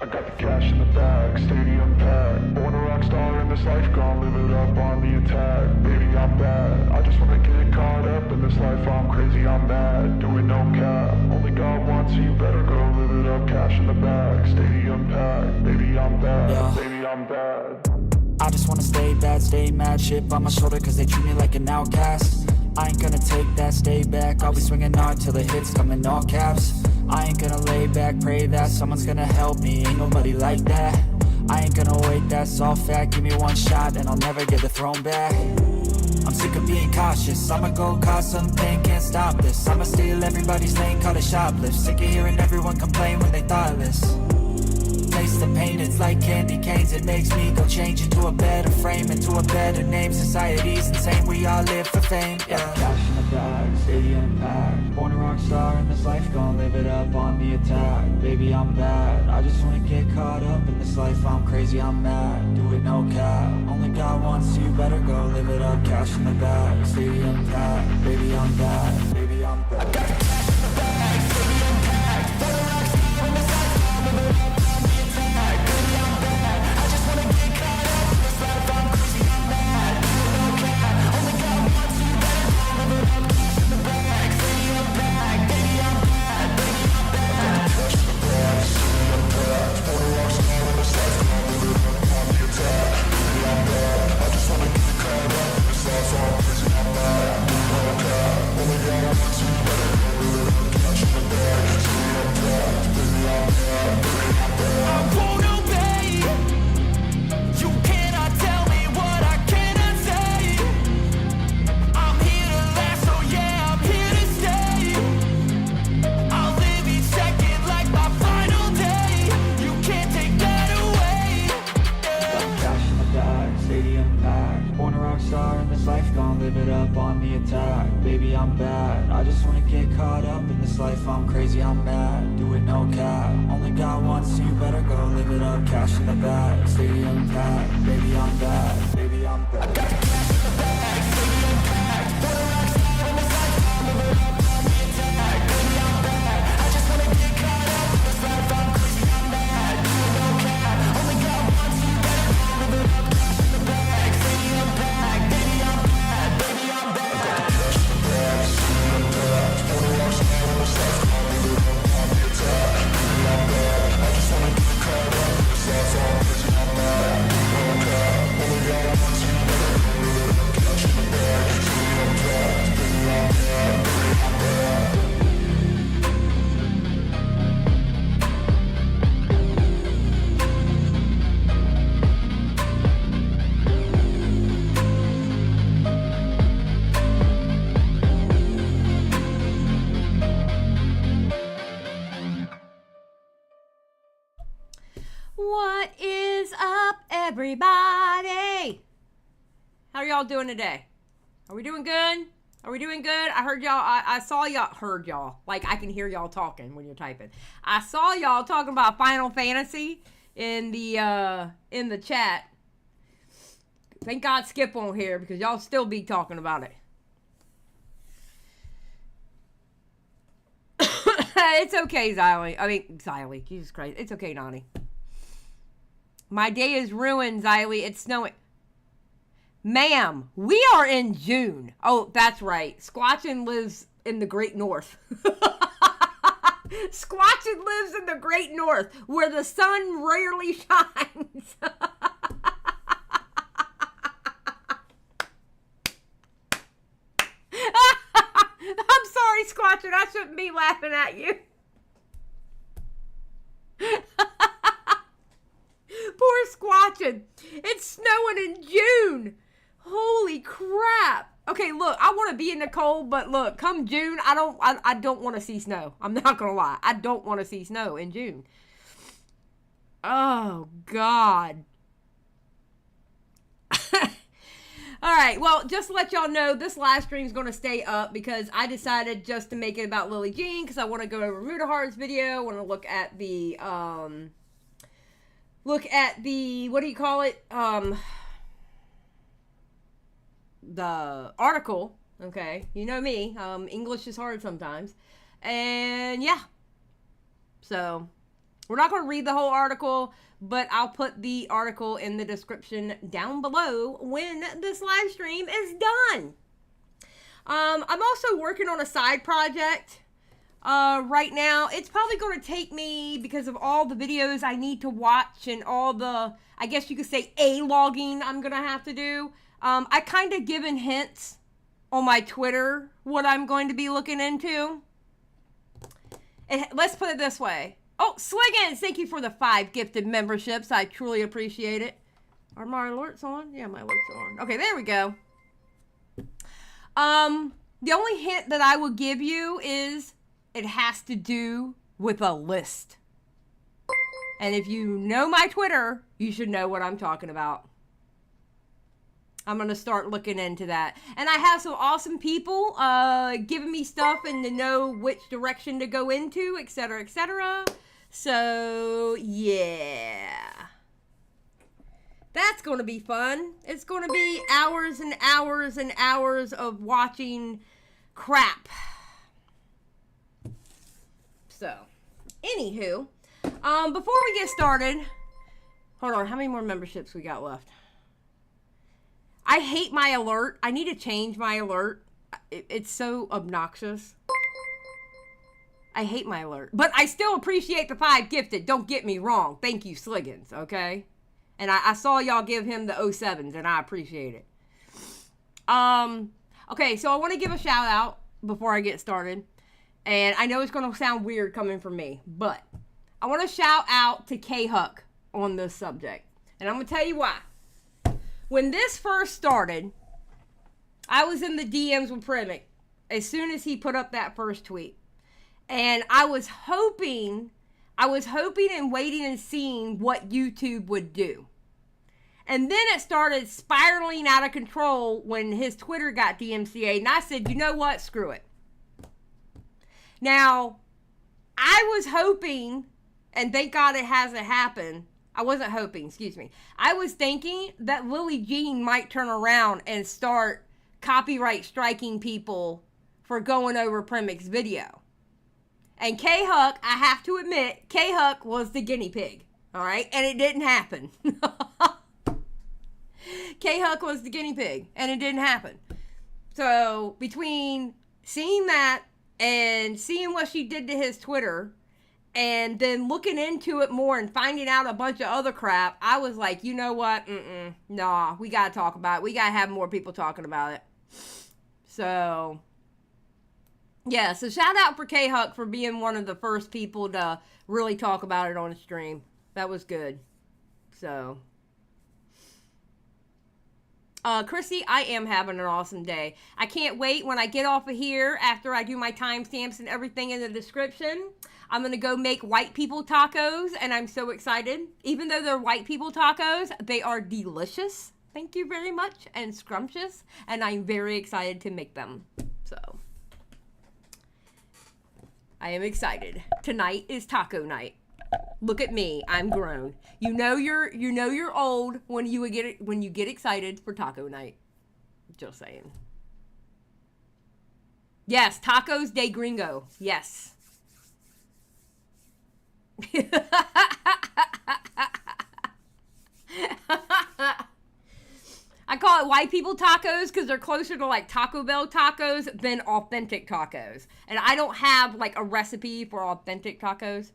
I got the cash in the bag, stadium packed. Born a rock star in this life, gon' live it up on the attack. Baby, I'm bad, I just wanna get caught up in this life. I'm crazy, I'm mad, doing no cap. Only God wants you, better go live it up. Cash in the bag, stadium packed. Baby, I'm bad, yeah. Baby, I'm bad. I just wanna stay bad, stay mad. Chip on my shoulder cause they treat me like an outcast. I ain't gonna take that, stay back. I'll be swinging hard till the hits come in all caps. I ain't gonna lay back, pray that someone's gonna help me. Ain't nobody like that. I ain't gonna wait, that's all fact. Give me one shot and I'll never get the throne back. I'm sick of being cautious, I'ma go cause some pain, can't stop this. I'ma steal everybody's lane, call it shoplift. Sick of hearing everyone complain when they thoughtless. Taste the pain, it's like candy canes. It makes me go change into a better frame, into a better name. Society's insane, we all live for fame, yeah. Cash in the bag, stadium packed. Born a rock star in this life, gon' live it up on the attack. Baby, I'm bad, I just wanna get caught up in this life. I'm crazy, I'm mad, do it no cap. Only God wants you, better go live it up. Cash in the bag, stadium packed. Baby, I'm bad, baby, I'm bad. I got the cash in the bag, stadium packed. Born a rock star in this life, gon' live it up. I'm crazy, I'm mad, do it no cap. Only God wants you, better go live it up. Cash in the bag, stadium packed. Baby, I'm bad, baby, I'm bad. I got the cash in the bag, stadium packed. Born a rock star in this life, gon' live it up on the attack. Baby, I'm bad, I just wanna get caught up in this life. I'm crazy, I'm mad, do it no cap. Only God wants you, better go live it up. Cash in the bag, stadium packed. Baby, I'm bad, baby, I'm bad. I got the cash in the bag, stadium packed. Born a rock star in this life. What is up, everybody? How are y'all doing today? Are we doing good? Are we doing good? I heard y'all, I saw y'all, heard y'all. Like, I can hear y'all talking when you're typing. I saw y'all talking about Final Fantasy in the chat. Thank God Skip won't hear because y'all still be talking about it. It's okay, Xylie. I mean, Xylie. Jesus Christ. It's okay, Nani. My day is ruined, Xylie. It's snowing. Ma'am, we are in June. Oh, that's right. Squatchin lives in the Great North. Squatchin lives in the Great North, where the sun rarely shines. I'm sorry, Squatchin. I shouldn't be laughing at you. Poor Squatchin. It's snowing in June. Holy crap. Okay, look, I want to be in the cold, but look, come June, I don't want to see snow. I'm not going to lie. I don't want to see snow in June. Oh, God. All right, well, just to let y'all know, this live stream is going to stay up because I decided just to make it about Lillee Jean because I want to go over Muta Heart's video. I want to look at the, what do you call it? The article, okay? You know me, English is hard sometimes. And, yeah. So, We're not going to read the whole article, but I'll put the article in the description down below when this live stream is done. I'm also working on a side project right now. It's probably going to take me, because of all the videos I need to watch and all the, I guess you could say, A-logging I'm going to have to do. I kind of given hints on my Twitter what I'm going to be looking into. And let's put it this way. Oh, Sliggins, thank you for the 5 gifted memberships. I truly appreciate it. Are my alerts on? Yeah, my alerts are on. Okay, there we go. The only hint that I will give you is it has to do with a list. And if you know my Twitter, you should know what I'm talking about. I'm going to start looking into that. And I have some awesome people giving me stuff and to know which direction to go into, etc., etc. So, yeah. That's going to be fun. It's going to be hours and hours and hours of watching crap. So, anywho, before we get started, hold on, how many more memberships we got left? I hate my alert. I need to change my alert. It's so obnoxious. I hate my alert. But I still appreciate the 5 gifted. Don't get me wrong. Thank you, Sliggins, okay? And I saw y'all give him the 07s, and I appreciate it. Okay, so I want to give a shout out before I get started. And I know it's going to sound weird coming from me, but I want to shout out to K-Huck on this subject. And I'm going to tell you why. When this first started, I was in the DMs with Primic as soon as he put up that first tweet. And I was hoping and waiting and seeing what YouTube would do. And then it started spiraling out of control when his Twitter got DMCA'd. And I said, you know what? Screw it. Now, I was hoping, and thank God it hasn't happened. I wasn't hoping, excuse me. I was thinking that Lillee Jean might turn around and start copyright striking people for going over Primic's video. And K-Huck, I have to admit, K-Huck was the guinea pig. All right? And it didn't happen. K-Huck was the guinea pig. And it didn't happen. So, between seeing that and seeing what she did to his Twitter, and then looking into it more and finding out a bunch of other crap, I was like, you know what? Nah, we got to talk about it. We got to have more people talking about it. So, yeah, so shout out for K-Huck for being one of the first people to really talk about it on the stream. That was good. So, Chrissy, I am having an awesome day. I can't wait when I get off of here after I do my timestamps and everything in the description. I'm going to go make white people tacos, and I'm so excited. Even though they're white people tacos, they are delicious. Thank you very much, and scrumptious, and I'm very excited to make them. So, I am excited. Tonight is taco night. Look at me, I'm grown. You know you're old when you get excited for taco night. Just saying. Yes, tacos de gringo. Yes. I call it white people tacos because they're closer to like Taco Bell tacos than authentic tacos. And I don't have like a recipe for authentic tacos.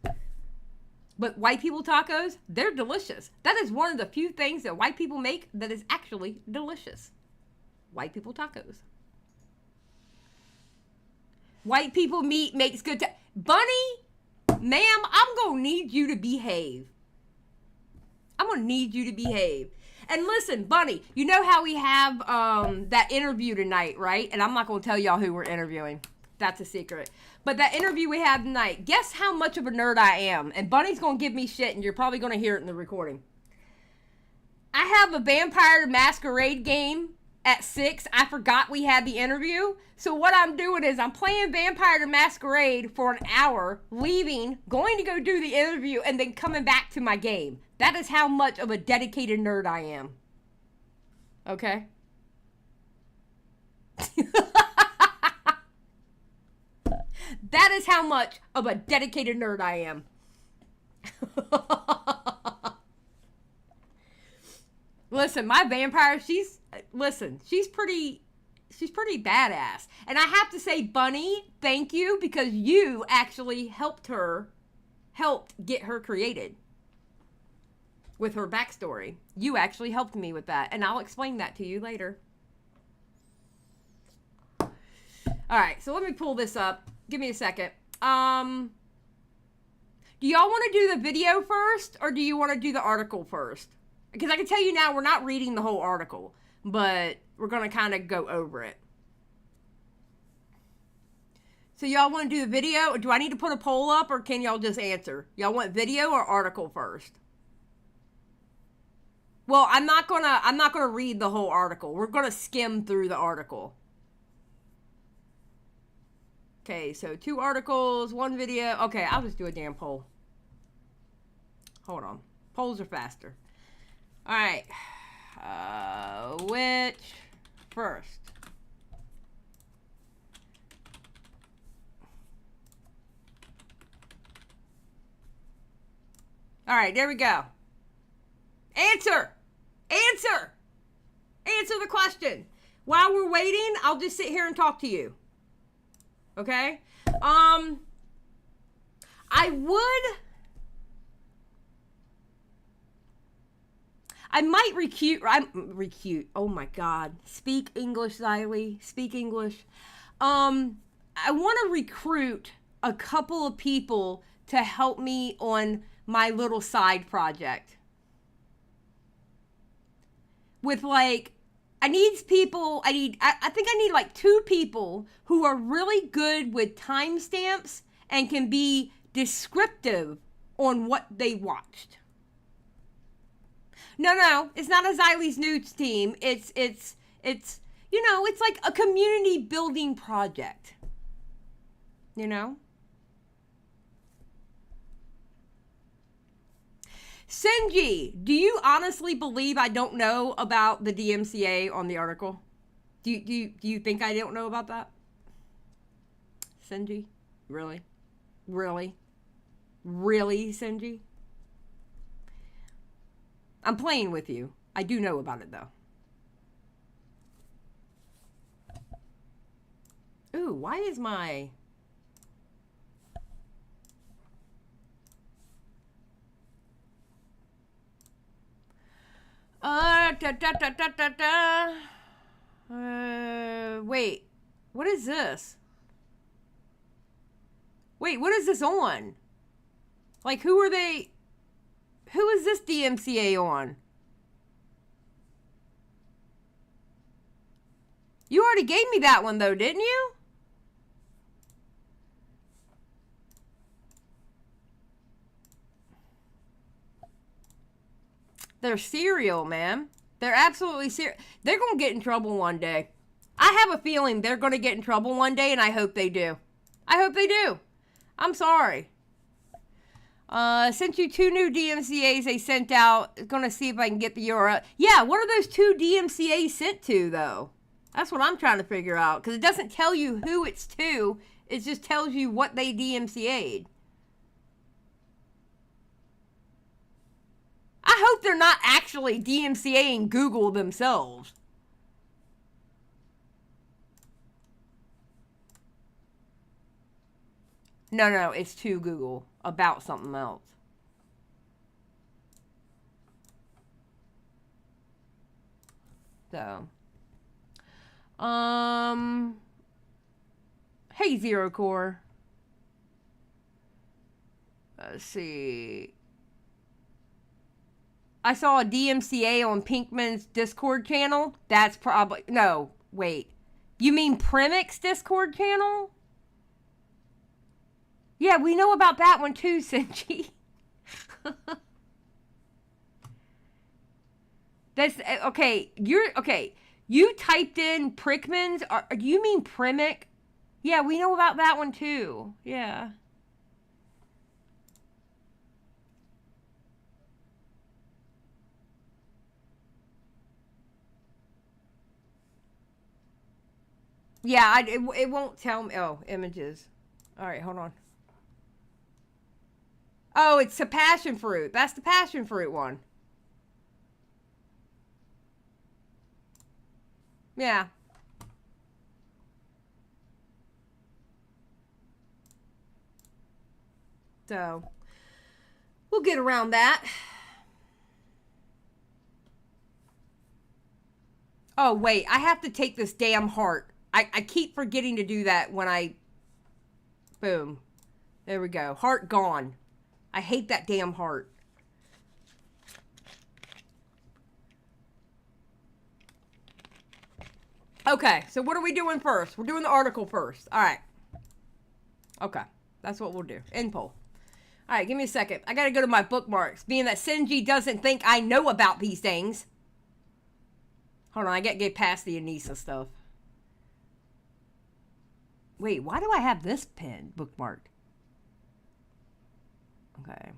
But white people tacos, they're delicious. That is one of the few things that white people make that is actually delicious. White people tacos. White people meat makes good Bunny, ma'am, I'm going to need you to behave. I'm going to need you to behave. And listen, Bunny, you know how we have that interview tonight, right? And I'm not going to tell y'all who we're interviewing. That's a secret. But that interview we had tonight, guess how much of a nerd I am? And Bunny's going to give me shit, and you're probably going to hear it in the recording. I have a Vampire Masquerade game at 6. I forgot we had the interview. So what I'm doing is I'm playing Vampire Masquerade for an hour, leaving, going to go do the interview, and then coming back to my game. That is how much of a dedicated nerd I am. Okay? That is how much of a dedicated nerd I am. Listen, my vampire, she's pretty badass. And I have to say, Bunny, thank you, because you actually helped get her created with her backstory. You actually helped me with that, and I'll explain that to you later. All right, so let me pull this up. Give me a second. Do y'all want to do the video first, or do you want to do the article first? Because I can tell you now, we're not reading the whole article, but we're going to kind of go over it. So y'all want to do the video, or do I need to put a poll up, or can y'all just answer? Y'all want video or article first? Well, I'm not gonna read the whole article. We're gonna skim through the article. Okay, so 2 articles, 1 video. Okay, I'll just do a damn poll. Hold on. Polls are faster. All right. Which first? All right, there we go. Answer the question. While we're waiting, I'll just sit here and talk to you. Okay? I might recute. Oh my God. Speak English, Xylie. Speak English. I want to recruit a couple of people to help me on my little side project. With like, I think I need like 2 people who are really good with timestamps and can be descriptive on what they watched. No, it's not a Xylie's Nudes team. It's you know, it's like a community building project. You know? Senji, do you honestly believe I don't know about the DMCA on the article? Do you think I don't know about that? Senji? Really? Really? Really, Senji? I'm playing with you. I do know about it, though. Ooh, why is my... wait. What is this? Wait, what is this on? Like, who are they? Who is this DMCA on? You already gave me that one, though, didn't you? They're serial, man. They're absolutely serial. They're going to get in trouble one day. I have a feeling they're going to get in trouble one day, and I hope they do. I hope they do. I'm sorry. Sent you 2 new DMCAs they sent out. Going to see if I can get the URL. Yeah, what are those 2 DMCAs sent to, though? That's what I'm trying to figure out. Because it doesn't tell you who it's to. It just tells you what they DMCA'd. I hope they're not actually DMCAing Google themselves. No, it's to Google about something else. So, hey, Zero Core. Let's see. I saw a DMCA on Pinkman's Discord channel. That's probably... No, wait. You mean Primic's Discord channel? Yeah, we know about that one too, Sinji. That's... Okay, you typed in Prickman's... Do you mean Primic? Yeah, we know about that one too. Yeah. Yeah, it won't tell me. Oh, images. All right, hold on. Oh, it's a passion fruit. That's the passion fruit one. Yeah. So, we'll get around that. Oh, wait. I have to take this damn heart. I keep forgetting to do that when I... Boom. There we go. Heart gone. I hate that damn heart. Okay, so what are we doing first? We're doing the article first. All right. Okay, that's what we'll do. End poll. All right, give me a second. I got to go to my bookmarks, being that Sinji doesn't think I know about these things. Hold on, I got to get past the Anissa stuff. Wait, why do I have this pen bookmarked? Okay.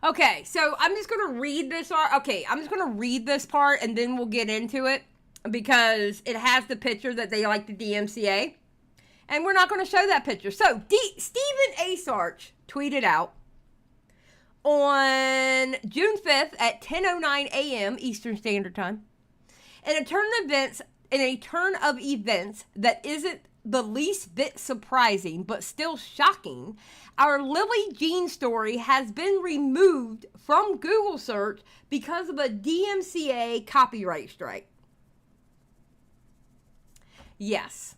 Okay, so I'm just going to read this. Okay, I'm just going to read this part and then we'll get into it because it has the picture that they like the DMCA. And we're not going to show that picture. So, Stephen A. Sarch tweeted out on June 5th at 10:09 a.m. Eastern Standard Time. In a turn of events that isn't the least bit surprising, but still shocking, our Lillee Jean story has been removed from Google search because of a DMCA copyright strike. Yes.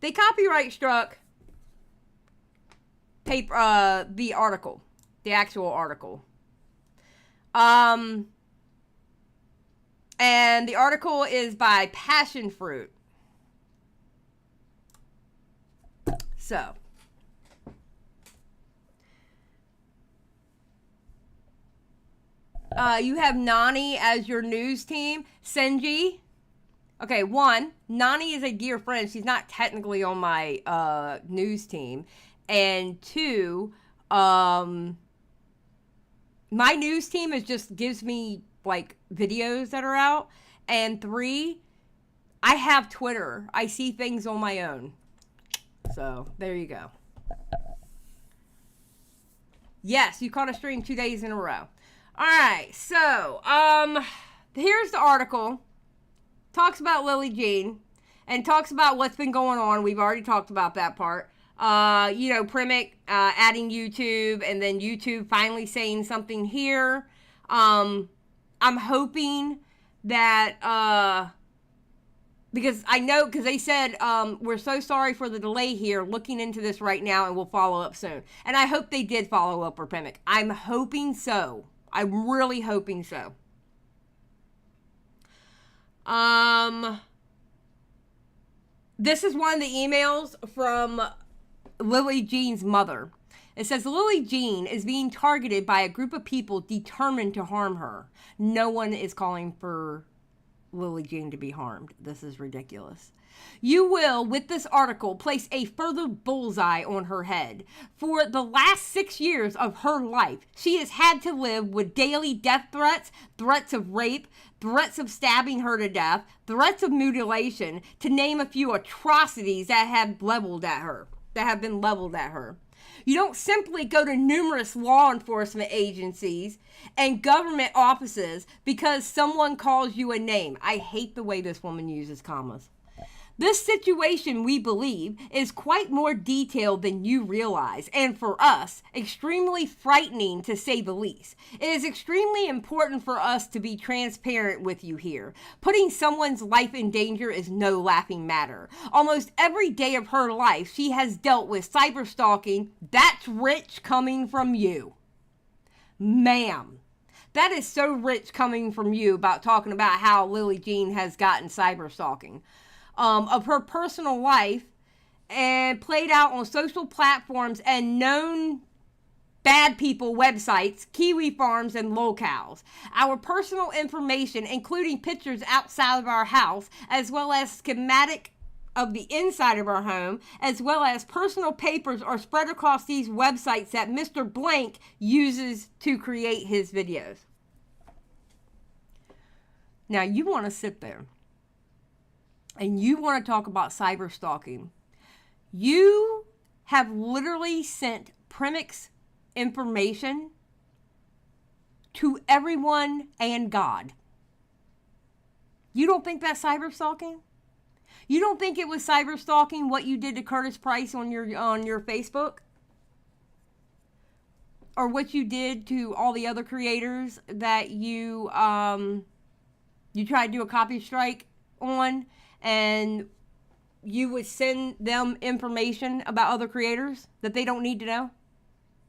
They copyright struck the article, the actual article. And the article is by Passion Fruit. So, you have Nani as your news team. Senji. Okay, one, Nani is a dear friend. She's not technically on my news team. And two, my news team gives me like videos that are out. And three, I have Twitter. I see things on my own. So, there you go. Yes, you caught a stream 2 days in a row. Alright, so, here's the article. Talks about Lillee Jean. And talks about what's been going on. We've already talked about that part. Primic adding YouTube. And then YouTube finally saying something here. I'm hoping that... because they said, we're so sorry for the delay here, looking into this right now, and we'll follow up soon. And I hope they did follow up for Pimic. I'm hoping so. I'm really hoping so. This is one of the emails from Lillee Jean's mother. It says, Lillee Jean is being targeted by a group of people determined to harm her. No one is calling for Lillee Jean to be harmed. This is ridiculous. You will, with this article, place a further bullseye on her head. For the last 6 years of her life, she has had to live with daily death threats, threats of rape, threats of stabbing her to death, threats of mutilation, to name a few atrocities that have been leveled at her. You don't simply go to numerous law enforcement agencies and government offices because someone calls you a name. I hate the way this woman uses commas. This situation, we believe, is quite more detailed than you realize, and for us, extremely frightening to say the least. It is extremely important for us to be transparent with you here. Putting someone's life in danger is no laughing matter. Almost every day of her life, she has dealt with cyber stalking. That's rich coming from you. Ma'am. That is so rich coming from you about talking about how Lillee Jean has gotten cyber stalking. Of her personal life and played out on social platforms and known bad people websites, kiwi farms, and locales. Our personal information, including pictures outside of our house, as well as schematic of the inside of our home, as well as personal papers, are spread across these websites that Mr. Blank uses to create his videos. Now, you want to sit there and you want to talk about cyber stalking, you have literally sent Primic's information to everyone and God. You don't think that's cyber stalking? You don't think it was cyber stalking what you did to Curtis Price on your Facebook? Or what you did to all the other creators that you tried to do a copy strike on, and you would send them information about other creators that they don't need to know?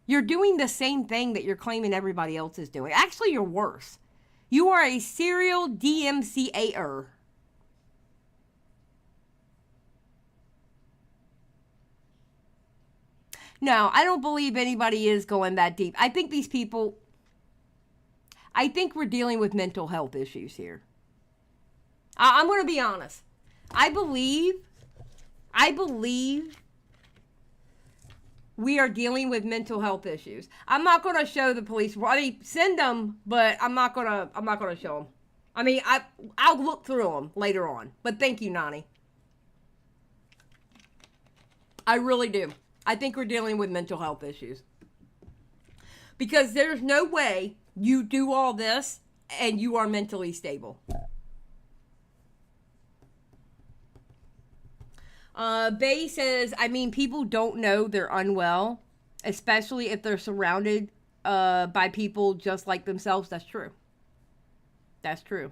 You're doing the same thing that you're claiming everybody else is doing. Actually, you're worse. You are a serial DMCA-er. No, I don't believe anybody is going that deep. I think these people, I think we're dealing with mental health issues here. I'm going to be honest. I believe we are dealing with mental health issues. I'm not going to show the police. I mean, send them, but I'm not going to show them. I mean, I'll look through them later on. But thank you, Nani. I really do. I think we're dealing with mental health issues. Because there's no way you do all this and you are mentally stable. Bay says, I mean, people don't know they're unwell, especially if they're surrounded by people just like themselves. That's true. That's true.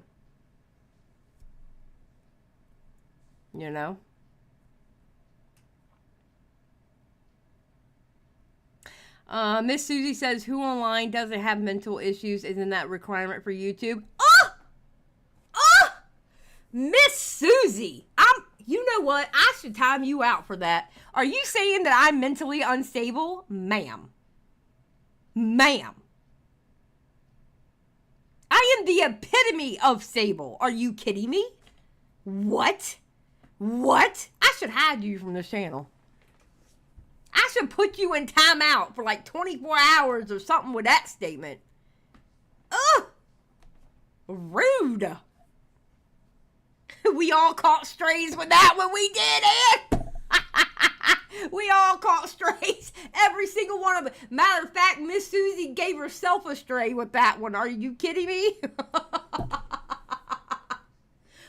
You know? Miss Susie says, who online doesn't have mental issues? Isn't that requirement for YouTube? Miss Susie, you know what? I should time you out for that. Are you saying that I'm mentally unstable? Ma'am. I am the epitome of stable. Are you kidding me? What? I should hide you from this channel. I should put you in timeout for like 24 hours or something with that statement. Ugh! Rude. We all caught strays with that when we did it. We all caught strays. Every single one of them. Matter of fact, Miss Susie gave herself a stray with that one. Are you kidding me?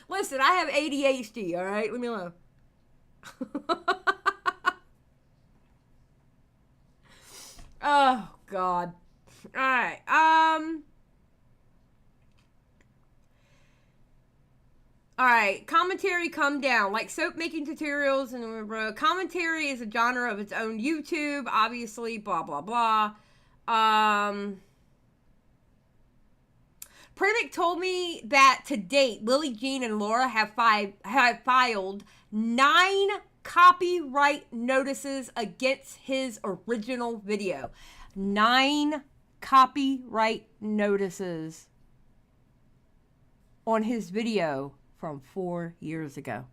Listen, I have ADHD, all right? Leave me alone. Oh, God. All right. All right. Commentary come down. Like soap making tutorials. And commentary is a genre of its own YouTube. Obviously, blah, blah, blah. Primic told me that to date, Lillee Jean and Laura have filed 9 copyright notices against his original video. 9 copyright notices on his video from 4 years ago.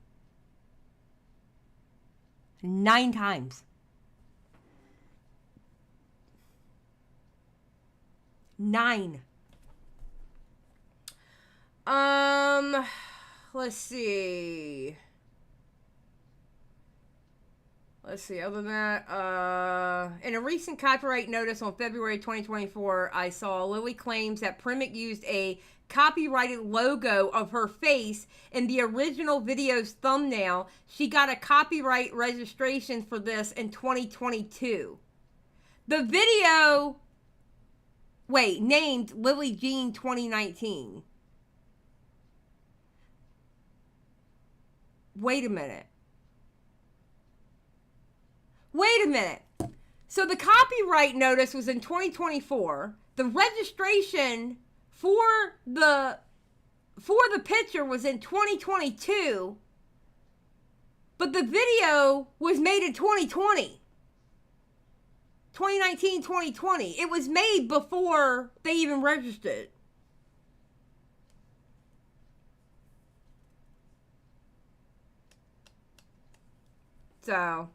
9 times. 9. Let's see. Other than that, in a recent copyright notice on February 2024, I saw Lillee claims that Primic used a copyrighted logo of her face in the original video's thumbnail. She got a copyright registration for this in 2022. The video, named Lillee Jean 2019. Wait a minute. So the copyright notice was in 2024. The registration for the picture was in 2022. But the video was made in 2020. 2019, 2020. It was made before they even registered. So,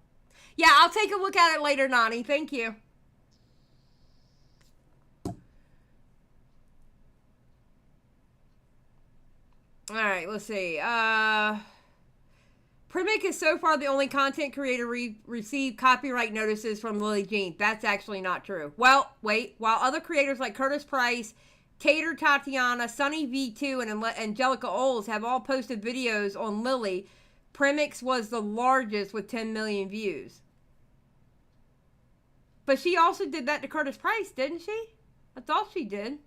yeah, I'll take a look at it later, Nani. Thank you. All right, let's see. Primick is so far the only content creator received copyright notices from Lillee Jean. That's actually not true. Well, wait. While other creators like Curtis Price, Tater Tatiana, Sunny V2, and Angelica Oles have all posted videos on Lillee, Primick's was the largest with 10 million views. But she also did that to Curtis Price, didn't she? I thought she did.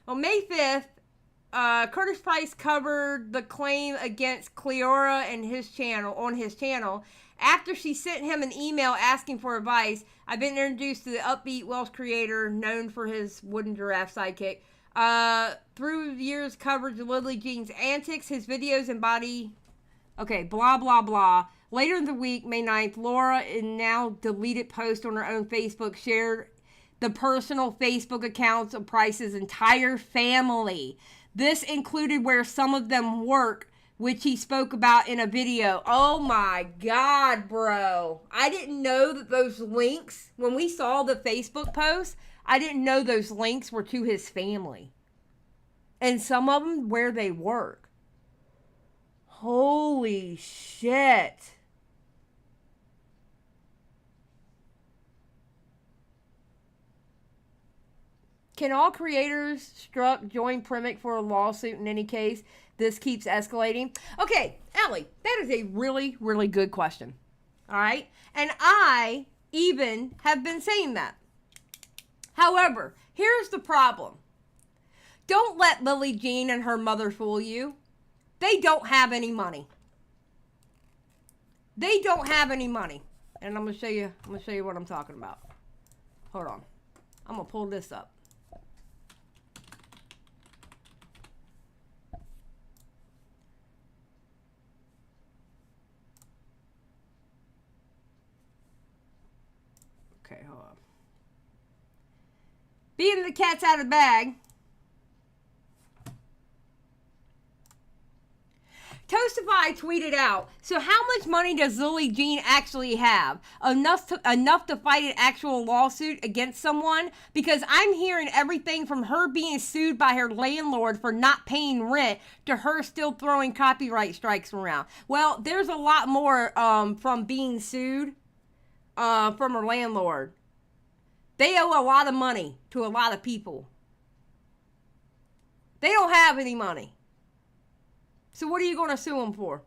On May 5th, Curtis Price covered the claim against Cleora and his channel after she sent him an email asking for advice. I've been introduced to the upbeat Welsh creator known for his wooden giraffe sidekick. Through years coverage of Lillee Jean's antics, his videos embody... Okay, blah, blah, blah. Later in the week, May 9th, Laura, in now deleted post on her own Facebook, shared the personal Facebook accounts of Price's entire family. This included where some of them work, which he spoke about in a video. Oh my God, bro. I didn't know that those links, when we saw the Facebook post, I didn't know those links were to his family. And some of them where they work. Holy shit. Can all creators struck join Primick for a lawsuit in any case? This keeps escalating. Okay, Ellie, that is a really, really good question. All right? And I even have been saying that. However, here's the problem. Don't let Lillee Jean and her mother fool you. They don't have any money. They don't have any money. And I'm going to show you what I'm talking about. Hold on. I'm going to pull this up. Okay, hold on. Being the cat's out of the bag. Toastify tweeted out, so how much money does Lillee Jean actually have? Enough to fight an actual lawsuit against someone? Because I'm hearing everything from her being sued by her landlord for not paying rent to her still throwing copyright strikes around. Well, there's a lot more from being sued from her landlord. They owe a lot of money to a lot of people. They don't have any money. So what are you going to sue them for?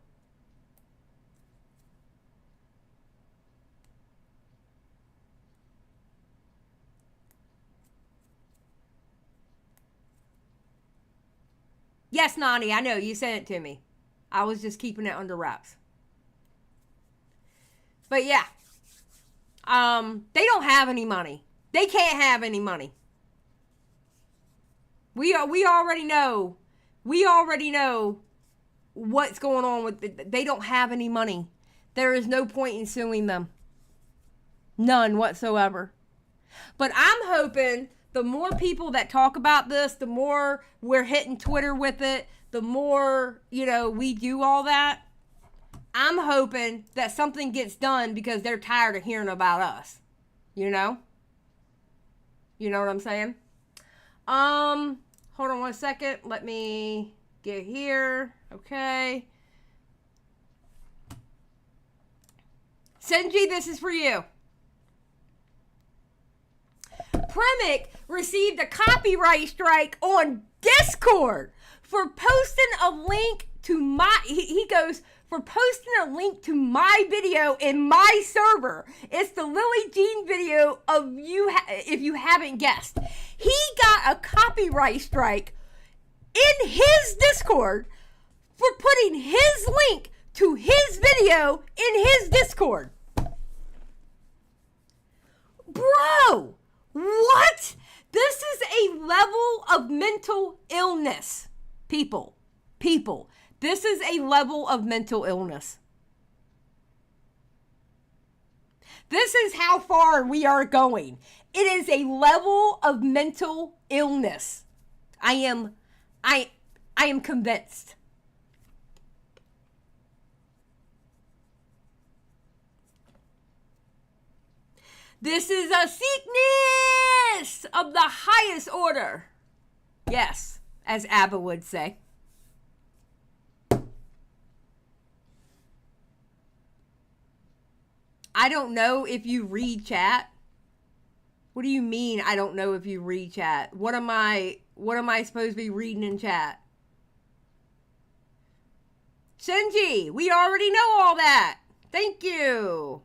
Yes, Nani, I know. You sent it to me. I was just keeping it under wraps. But yeah. They don't have any money. They can't have any money. We already know. We already know what's going on with it. They don't have any money. There is no point in suing them. None whatsoever. But I'm hoping the more people that talk about this, the more we're hitting Twitter with it, the more, we do all that. I'm hoping that something gets done because they're tired of hearing about us. You know? You know what I'm saying? Hold on one second. Let me get here. Okay. Senji, this is for you. Primick received a copyright strike on Discord for posting a link to my... He goes, for posting a link to my video in my server. It's the Lillee Jean video of you, if you haven't guessed. He got a copyright strike in his Discord for putting his link to his video in his Discord. Bro, what? This is a level of mental illness. People. This is a level of mental illness. This is how far we are going. It is a level of mental illness. I am convinced. This is a sickness of the highest order. Yes, as Abba would say. I don't know if you read chat. What do you mean I don't know if you read chat? What am I supposed to be reading in chat? Shinji, we already know all that. Thank you.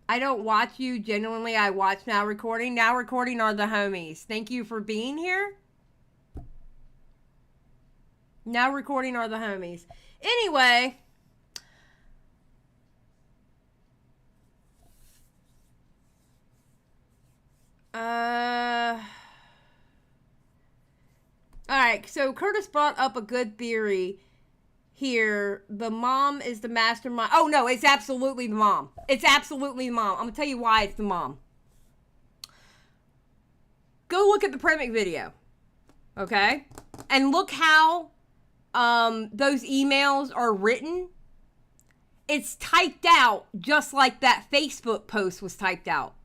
I don't watch you. Genuinely, I watch Now Recording. Now Recording are the homies. Thank you for being here. Now Recording are the homies. Anyway. Alright, so Curtis brought up a good theory here. The mom is the mastermind. Oh, no, it's absolutely the mom. It's absolutely the mom. I'm going to tell you why it's the mom. Go look at the Premic video. Okay? And look how those emails are written. It's typed out just like that Facebook post was typed out.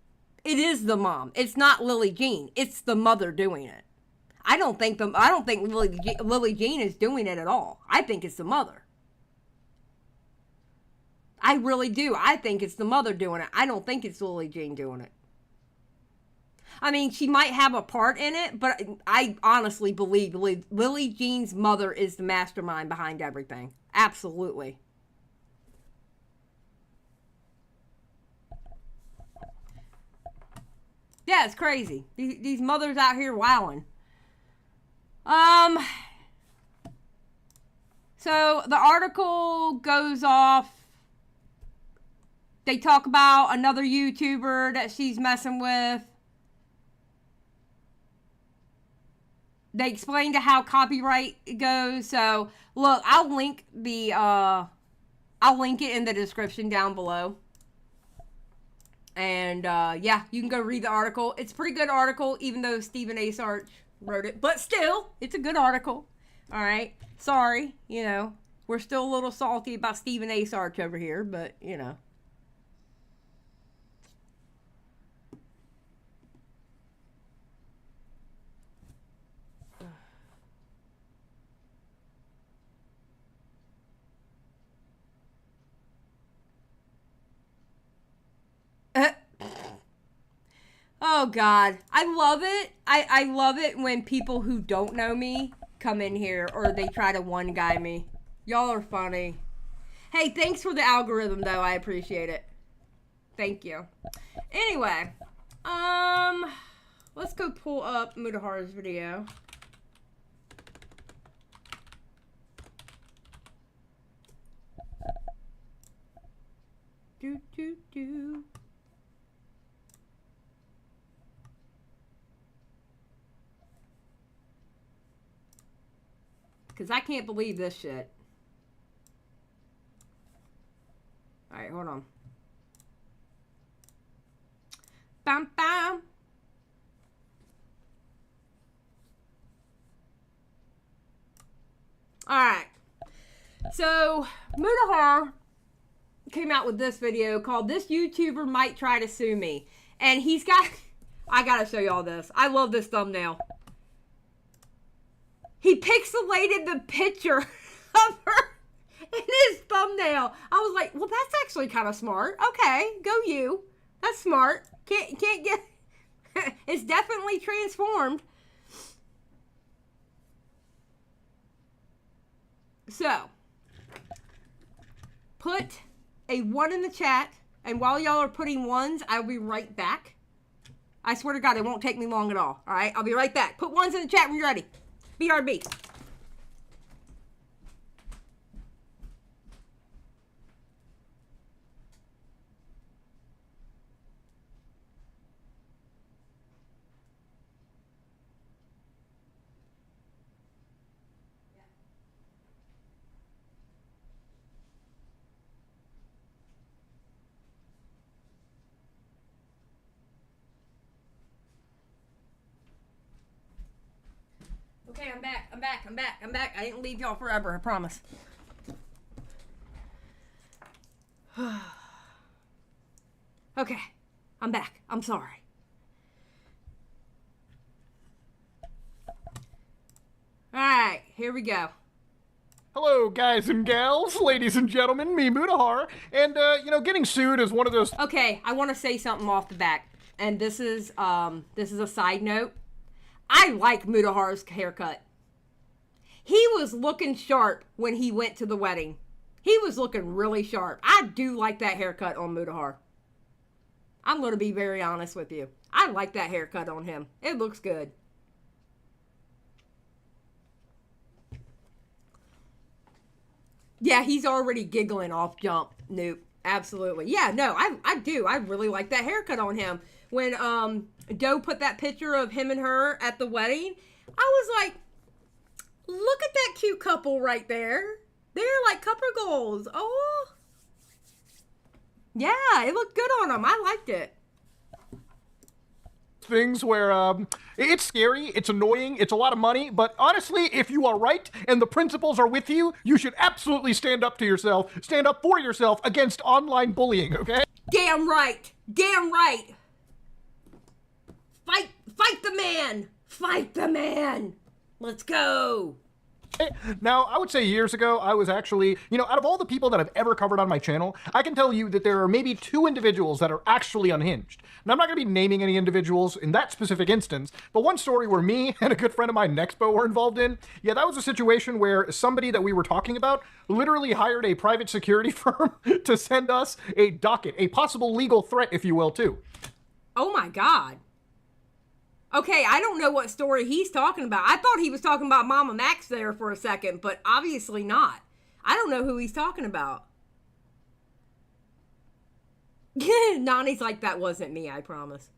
It is the mom. It's not Lillee Jean. It's the mother doing it. I don't think Lillee Jean is doing it at all. I think it's the mother. I really do. I think it's the mother doing it. I don't think it's Lillee Jean doing it. I mean, she might have a part in it, but I honestly believe Lillee Jean's mother is the mastermind behind everything. Absolutely. Yeah, it's crazy. These mothers out here wowing. So the article goes off. They talk about another YouTuber that she's messing with. They explain to how copyright goes. So look, I'll link it in the description down below. And yeah, you can go read the article. It's a pretty good article, even though Stephen A. Sarch wrote it. But still, it's a good article. All right. Sorry, you know, we're still a little salty about Stephen A. Sarch over here, but you know. Oh God, I love it. I love it when people who don't know me come in here or they try to one guy me. Y'all are funny. Hey, thanks for the algorithm though. I appreciate it. Thank you. Anyway, let's go pull up Mutahar's video. Do. Because I can't believe this shit. Alright, hold on. Bam, bam. Alright. So, Mutahar came out with this video called "This YouTuber Might Try to Sue Me." And he's got... I gotta show y'all this. I love this thumbnail. He pixelated the picture of her in his thumbnail. I was like, well, that's actually kind of smart. Okay, go you. That's smart. Can't get... It's definitely transformed. So, put a 1 in the chat. And while y'all are putting 1s, I'll be right back. I swear to God, it won't take me long at all. All right, I'll be right back. Put 1s in the chat when you're ready. BRB. I'm back. I didn't leave y'all forever, I promise. Okay, I'm back. I'm sorry. Alright, here we go. Hello, guys and gals, ladies and gentlemen, me Muta, and, getting sued is one of those... Okay, I want to say something off the back, and this is a side note. I like Mutahar's haircut. He was looking sharp when he went to the wedding. He was looking really sharp. I do like that haircut on Mutahar. I'm going to be very honest with you. I like that haircut on him. It looks good. Yeah, he's already giggling off jump, Noop. Absolutely. Yeah, no, I do. I really like that haircut on him. When Doe put that picture of him and her at the wedding, I was like, look at that cute couple right there. They're like couple goals. Oh. Yeah, it looked good on them. I liked it. Things where it's scary, it's annoying, it's a lot of money, but honestly, if you are right and the principles are with you, you should absolutely stand up to yourself, stand up for yourself against online bullying, okay? Damn right. Damn right. Fight the man. Fight the man. Let's go. Now, I would say years ago, I was actually, out of all the people that I've ever covered on my channel, I can tell you that there are maybe 2 individuals that are actually unhinged. And I'm not going to be naming any individuals in that specific instance, but one story where me and a good friend of mine, Nexpo, were involved in, yeah, that was a situation where somebody that we were talking about literally hired a private security firm to send us a docket, a possible legal threat, if you will, too. Oh my God. Okay, I don't know what story he's talking about. I thought he was talking about Mama Max there for a second, but obviously not. I don't know who he's talking about. Nani's like, that wasn't me, I promise.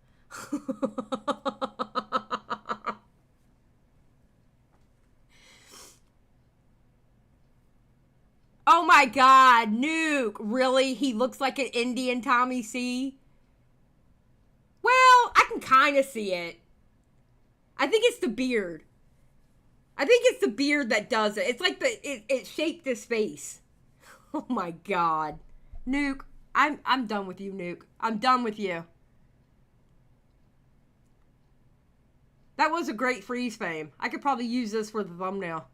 Oh my God, Nuke. Really? He looks like an Indian Tommy C? Well, I can kind of see it. I think it's the beard. I think it's the beard that does it. It's like it shaped his face. Oh my God. Nuke, I'm done with you, Nuke. I'm done with you. That was a great freeze frame. I could probably use this for the thumbnail.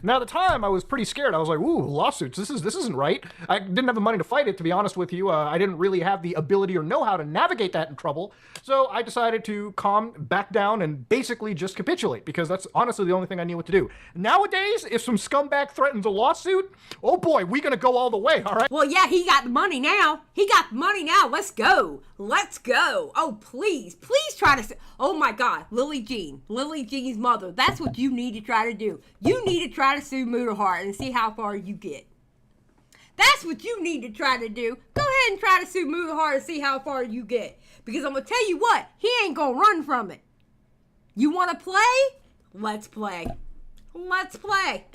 Now, at the time, I was pretty scared. I was like, ooh, lawsuits, this isn't right. I didn't have the money to fight it, to be honest with you. I didn't really have the ability or know how to navigate that in trouble. So I decided to back down and basically just capitulate, because that's honestly the only thing I knew what to do. Nowadays, if some scumbag threatens a lawsuit, oh boy, we gonna go all the way, all right? Well, yeah, he got the money now. He got the money now. Let's go. Let's go. Oh, please try to... Oh my God, Lillee Jean's mother. That's what you need to try to do. You need to try to sue Mutahar and see how far you get. That's what you need to try to do. Go ahead and try to sue Mutahar and see how far you get. Because I'm going to tell you what, he ain't going to run from it. You want to play? Let's play. Let's play.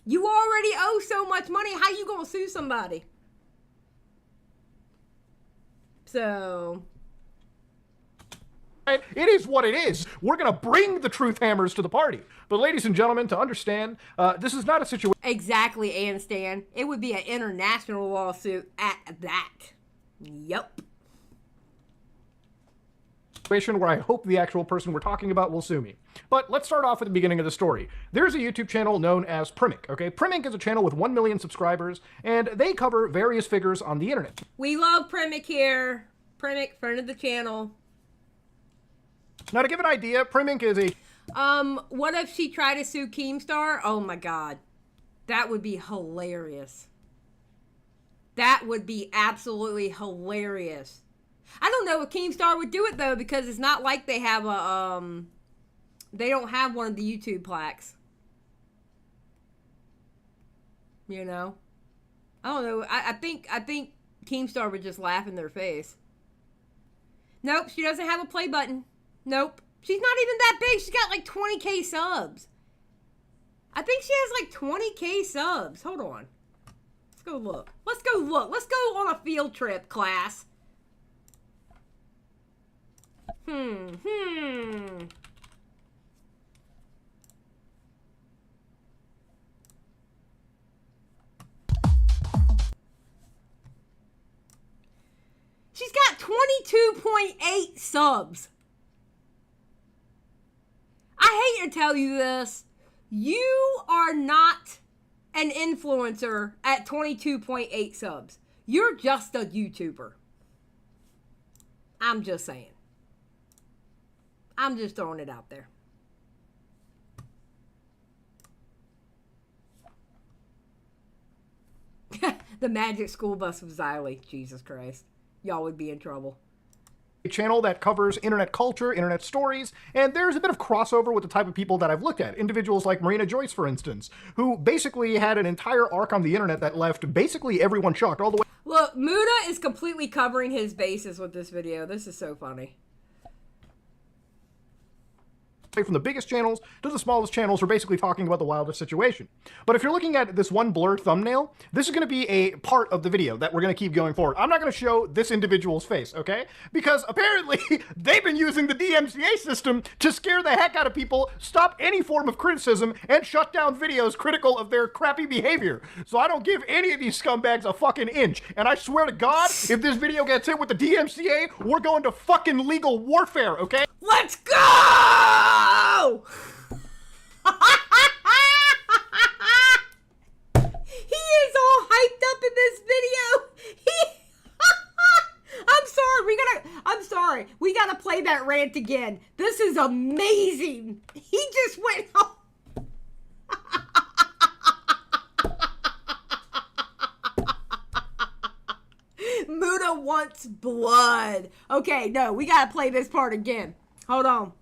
You already owe so much money. How you going to sue somebody? So... It is what it is. We're going to bring the truth hammers to the party. But ladies and gentlemen, to understand, this is not a situation... Exactly, and Stan. It would be an international lawsuit at that. Yup. Where I hope the actual person we're talking about will sue me. But let's start off at the beginning of the story. There's a YouTube channel known as Primmick, okay? Primmick is a channel with 1 million subscribers, and they cover various figures on the internet. We love Primmick here. Primmick, friend of the channel. Now, to give an idea, Primmick is a... What if she tried to sue Keemstar? Oh my God. That would be hilarious. That would be absolutely hilarious. I don't know if Keemstar would do it though, because it's not like they have a, they don't have one of the YouTube plaques. You know? I don't know. I think Keemstar would just laugh in their face. Nope, she doesn't have a play button. Nope. She's not even that big. She's got like 20K subs. I think she has like 20K subs. Hold on. Let's go look. Let's go look. Let's go on a field trip, class. She's got 22.8 subs. I hate to tell you this. You are not an influencer at 22.8 subs. You're just a YouTuber. I'm just saying. I'm just throwing it out there. The magic school bus of Xylie. Jesus Christ. Y'all would be in trouble. A channel that covers internet culture, internet stories, and there's a bit of crossover with the type of people that I've looked at. Individuals like Marina Joyce, for instance, who basically had an entire arc on the internet that left basically everyone shocked all the way. Look, Muta is completely covering his bases with this video. This is so funny. From the biggest channels to the smallest channels, we're basically talking about the wildest situation. But if you're looking at this one blurred thumbnail, this is going to be a part of the video that we're going to keep going forward. I'm not going to show this individual's face, okay? Because apparently they've been using the DMCA system to scare the heck out of people, stop any form of criticism, and shut down videos critical of their crappy behavior. So I don't give any of these scumbags a fucking inch. And I swear to God, if this video gets hit with the DMCA, we're going to fucking legal warfare, okay? Let's go! He is all hyped up in this video. I'm sorry. We gotta play that rant again. This is amazing. He just went home. Muta wants blood. Okay, no, we gotta play this part again. Hold on.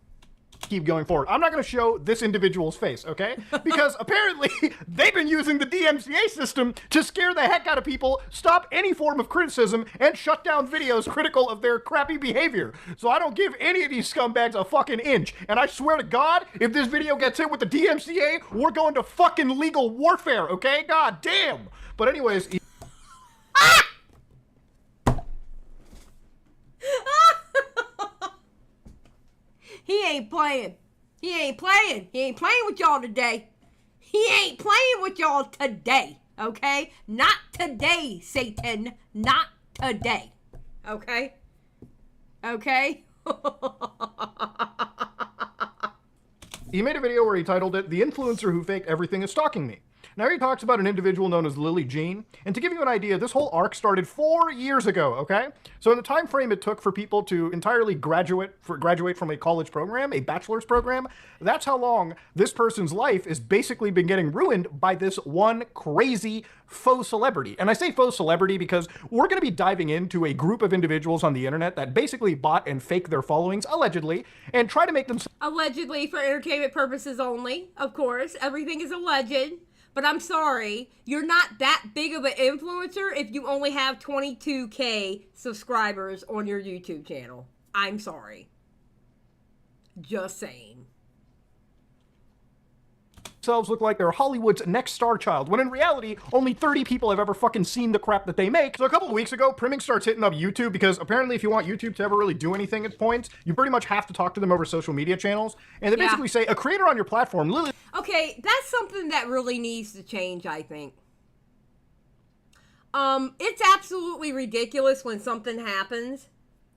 Keep going forward. I'm not going to show this individual's face, okay? Because apparently they've been using the DMCA system to scare the heck out of people, stop any form of criticism, and shut down videos critical of their crappy behavior. So I don't give any of these scumbags a fucking inch. And I swear to God, if this video gets hit with the DMCA, we're going to fucking legal warfare, okay? God damn. But anyways... He ain't playing. He ain't playing. He ain't playing with y'all today. He ain't playing with y'all today. Okay? Not today, Satan. Not today. Okay? Okay? He made a video where he titled it, "The Influencer Who Faked Everything Is Stalking Me." Now he talks about an individual known as Lillee Jean, and to give you an idea, this whole arc started 4 years ago, okay? So in the time frame it took for people to entirely graduate from a college program, a bachelor's program, that's how long this person's life has basically been getting ruined by this one crazy faux celebrity. And I say faux celebrity because we're going to be diving into a group of individuals on the internet that basically bought and faked their followings, allegedly, and try to make them... Allegedly for entertainment purposes only, of course. Everything is alleged. But I'm sorry, you're not that big of an influencer if you only have 22K subscribers on your YouTube channel. I'm sorry. Just saying. Themselves look like they're Hollywood's next star child, when in reality, only 30 people have ever fucking seen the crap that they make. So a couple of weeks ago, Priming starts hitting up YouTube because apparently if you want YouTube to ever really do anything at points, you pretty much have to talk to them over social media channels. And they basically say, a creator on your platform, Lillee... Okay, that's something that really needs to change, I think. It's absolutely ridiculous when something happens.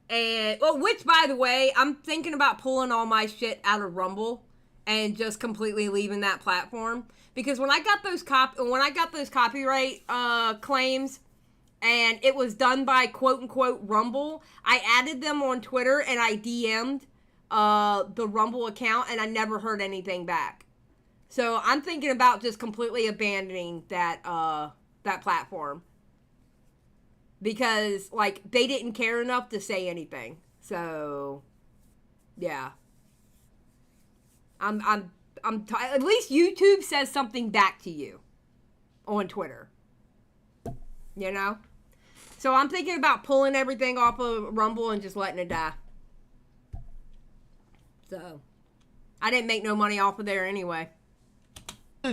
And, well, which, by the way, I'm thinking about pulling all my shit out of Rumble and just completely leaving that platform, because when I got those copyright claims, and it was done by quote unquote Rumble, I added them on Twitter and I DM'd the Rumble account, and I never heard anything back. So I'm thinking about just completely abandoning that that platform, because like they didn't care enough to say anything. So yeah. At least YouTube says something back to you on Twitter, you know? So I'm thinking about pulling everything off of Rumble and just letting it die. So I didn't make no money off of there anyway.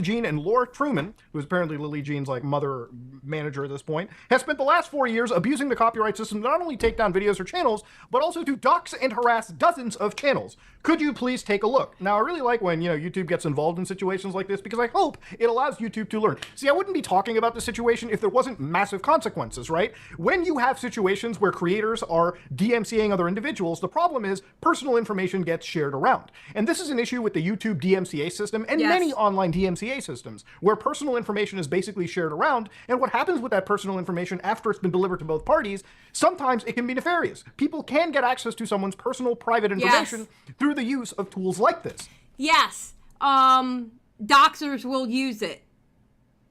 Jean and Laura Truman, who is apparently Lillee Jean's like mother manager at this point, has spent the last 4 years abusing the copyright system to not only take down videos or channels, but also to dox and harass dozens of channels. Could you please take a look? Now, I really like when, YouTube gets involved in situations like this because I hope it allows YouTube to learn. See, I wouldn't be talking about the situation if there wasn't massive consequences, right? When you have situations where creators are DMCAing other individuals, the problem is personal information gets shared around. And this is an issue with the YouTube DMCA system and many online DMCA systems, where personal information is basically shared around, and what happens with that personal information after it's been delivered to both parties, sometimes it can be nefarious. People can get access to someone's personal, private information through the use of tools like this. Yes. Doxers will use it.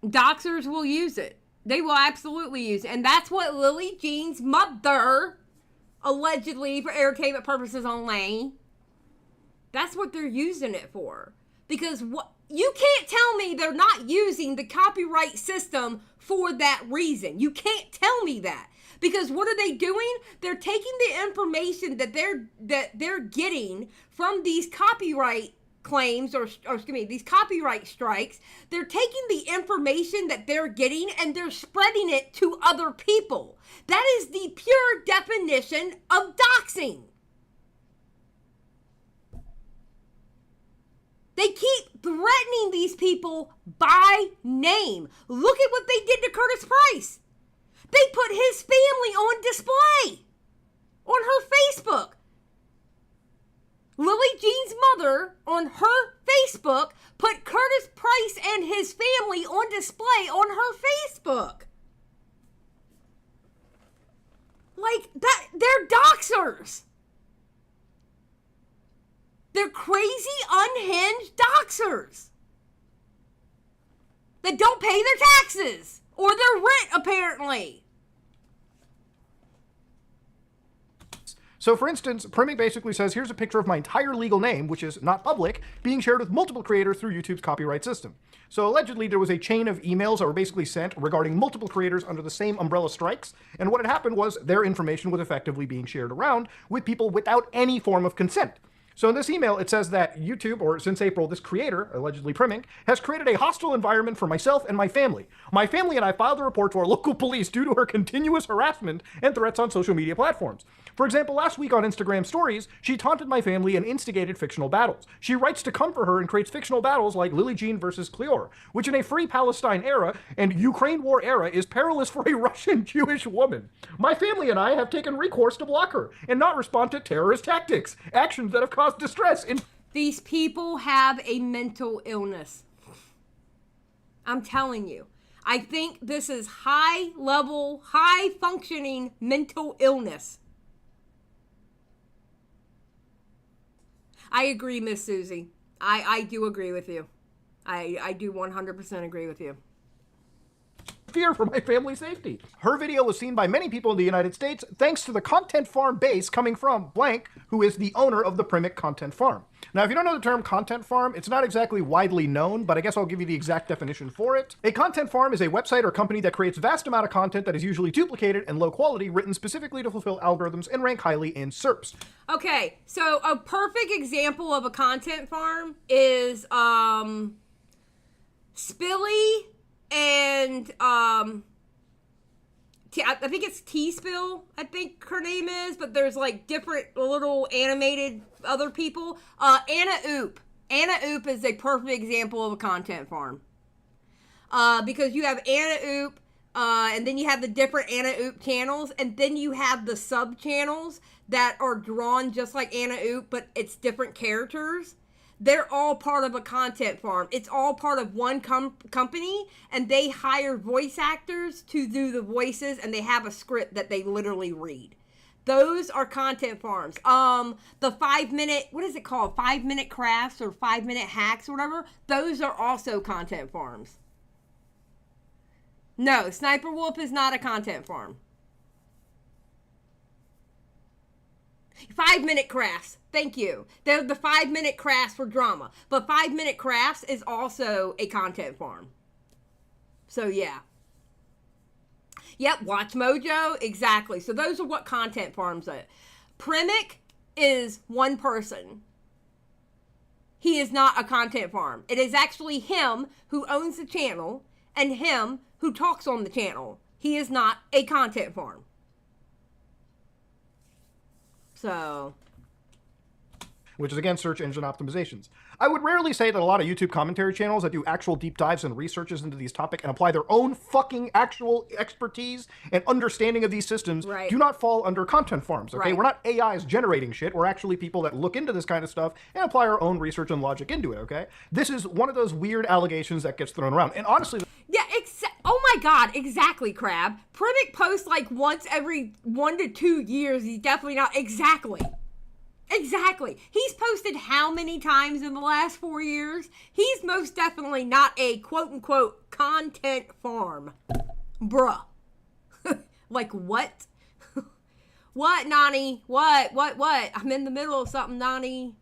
Doxers will use it. They will absolutely use it. And that's what Lillee Jean's mother, allegedly for entertainment purposes only, that's what they're using it for. Because you can't tell me they're not using the copyright system for that reason. You can't tell me that. Because what are they doing? They're taking the information that they're getting from these copyright claims, or excuse me, these copyright strikes. They're taking the information that they're getting and they're spreading it to other people. That is the pure definition of doxing. They keep threatening these people by name. Look at what they did to Curtis Price. They put his family on display on her Facebook. Lillee Jean's mother on her Facebook put Curtis Price and his family on display on her Facebook. Like that, they're doxers. They're crazy, unhinged doxers that don't pay their taxes or their rent, apparently. So for instance, Primmick basically says, here's a picture of my entire legal name, which is not public, being shared with multiple creators through YouTube's copyright system. So allegedly there was a chain of emails that were basically sent regarding multiple creators under the same umbrella strikes, and what had happened was their information was effectively being shared around with people without any form of consent. So in this email, it says that YouTube, or since April, this creator, allegedly Primmick, has created a hostile environment for myself and my family. My family and I filed a report to our local police due to her continuous harassment and threats on social media platforms. For example, last week on Instagram stories, she taunted my family and instigated fictional battles. She writes to come for her and creates fictional battles like Lillee Jean versus Cleor, which in a free Palestine era and Ukraine war era is perilous for a Russian Jewish woman. My family and I have taken recourse to block her and not respond to terrorist tactics, actions that have caused distress in... These people have a mental illness. I'm telling you. I think this is high-level, high-functioning mental illness. I agree, Miss Susie. I do agree with you. I do 100% agree with you. Fear for my family's safety. Her video was seen by many people in the United States thanks to the content farm base coming from blank, who is the owner of the Primmick content farm. Now, if you don't know the term content farm, it's not exactly widely known, but I guess I'll give you the exact definition for it. A content farm is a website or company that creates vast amount of content that is usually duplicated and low quality, written specifically to fulfill algorithms and rank highly in SERPs. Okay, so a perfect example of a content farm is Spilly and I think it's T-Spill, I think her name is, but there's like different little animated other people. Anna Oop. Anna Oop is a perfect example of a content farm. Because you have Anna Oop, and then you have the different Anna Oop channels, and then you have the sub-channels that are drawn just like Anna Oop, but it's different characters. They're all part of a content farm. It's all part of one company, and they hire voice actors to do the voices, and they have a script that they literally read. Those are content farms. The 5-minute, what is it called? 5-minute crafts or 5-minute hacks or whatever. Those are also content farms. No, Sniper Wolf is not a content farm. 5-minute crafts. Thank you. They're the 5-minute crafts for drama. But 5-minute crafts is also a content farm. So, yeah. Yep, Watch Mojo. Exactly. So, those are what content farms are. Primmick is one person. he is not a content farm. It is actually him who owns the channel and him who talks on the channel. He is not a content farm. So, which is again search engine optimizations. I would rarely say that a lot of YouTube commentary channels that do actual deep dives and researches into these topics and apply their own fucking actual expertise and understanding of these systems do not fall under content farms, okay? We're not AIs generating shit. We're actually people that look into this kind of stuff and apply our own research and logic into it, okay? This is one of those weird allegations that gets thrown around. And honestly... yeah, oh my God, exactly, Crab. Primic posts like once every 1 to 2 years. He's definitely not... Exactly. He's posted how many times in the last 4 years? He's most definitely not a quote-unquote content farm. Bruh. Like, what? What, Nani? What? I'm in the middle of something, Nani.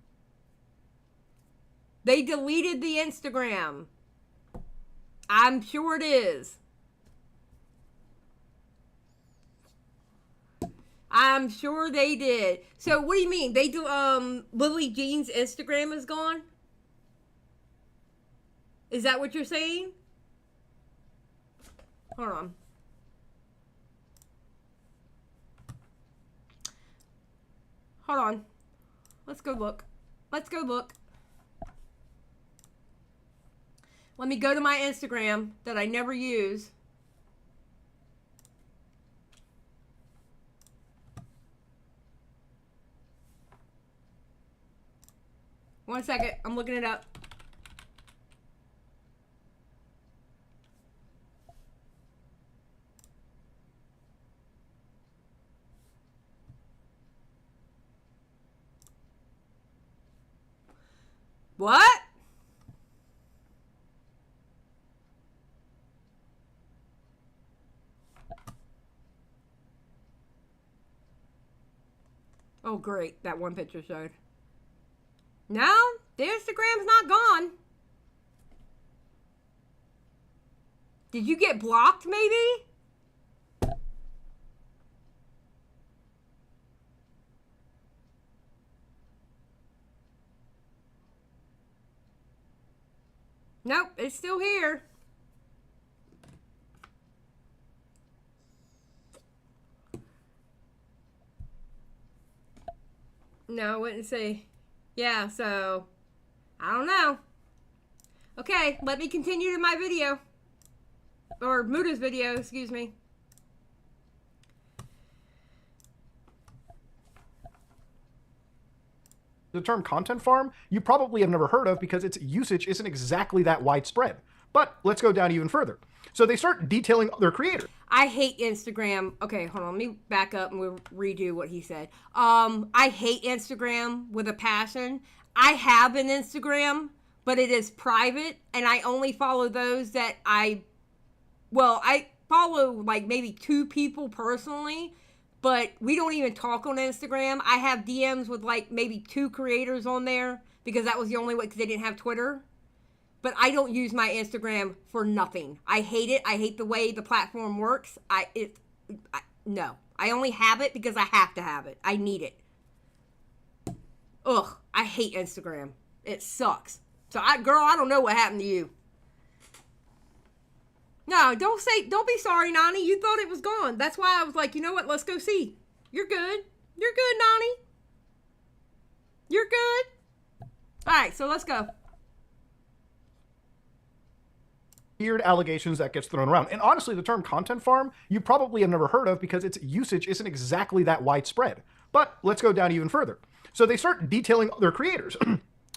They deleted the Instagram. I'm sure it is. I'm sure they did. So what do you mean? They do Lillee Jean's Instagram is gone? Is that what you're saying? Hold on. Hold on. Let's go look. Let me go to my Instagram that I never use. One second, I'm looking it up. What? Oh, great. That one picture showed. No, the Instagram's not gone. Did you get blocked, maybe? Nope, it's still here. No, I wouldn't say. Yeah, so, I don't know. Okay, let me continue to my video. Or Muta's video, excuse me. The term content farm, you probably have never heard of because its usage isn't exactly that widespread. But let's go down even further. So they start detailing their creators. I hate Instagram. Okay, hold on. Let me back up and we'll redo what he said. I hate Instagram with a passion. I have an Instagram, but it is private, and I only follow those that I follow like maybe 2 people personally, but we don't even talk on Instagram. I have DMs with like maybe 2 creators on there because that was the only way, because they didn't have Twitter. But I don't use my Instagram for nothing. I hate it. I hate the way the platform works. No. I only have it because I have to have it. I need it. Ugh. I hate Instagram. It sucks. So, girl, I don't know what happened to you. No, don't be sorry, Nani. You thought it was gone. That's why I was like, you know what? Let's go see. You're good. You're good, Nani. You're good. All right, so let's go. Weird allegations that gets thrown around. And honestly, the term content farm, you probably have never heard of because its usage isn't exactly that widespread. But let's go down even further. So they start detailing their creators.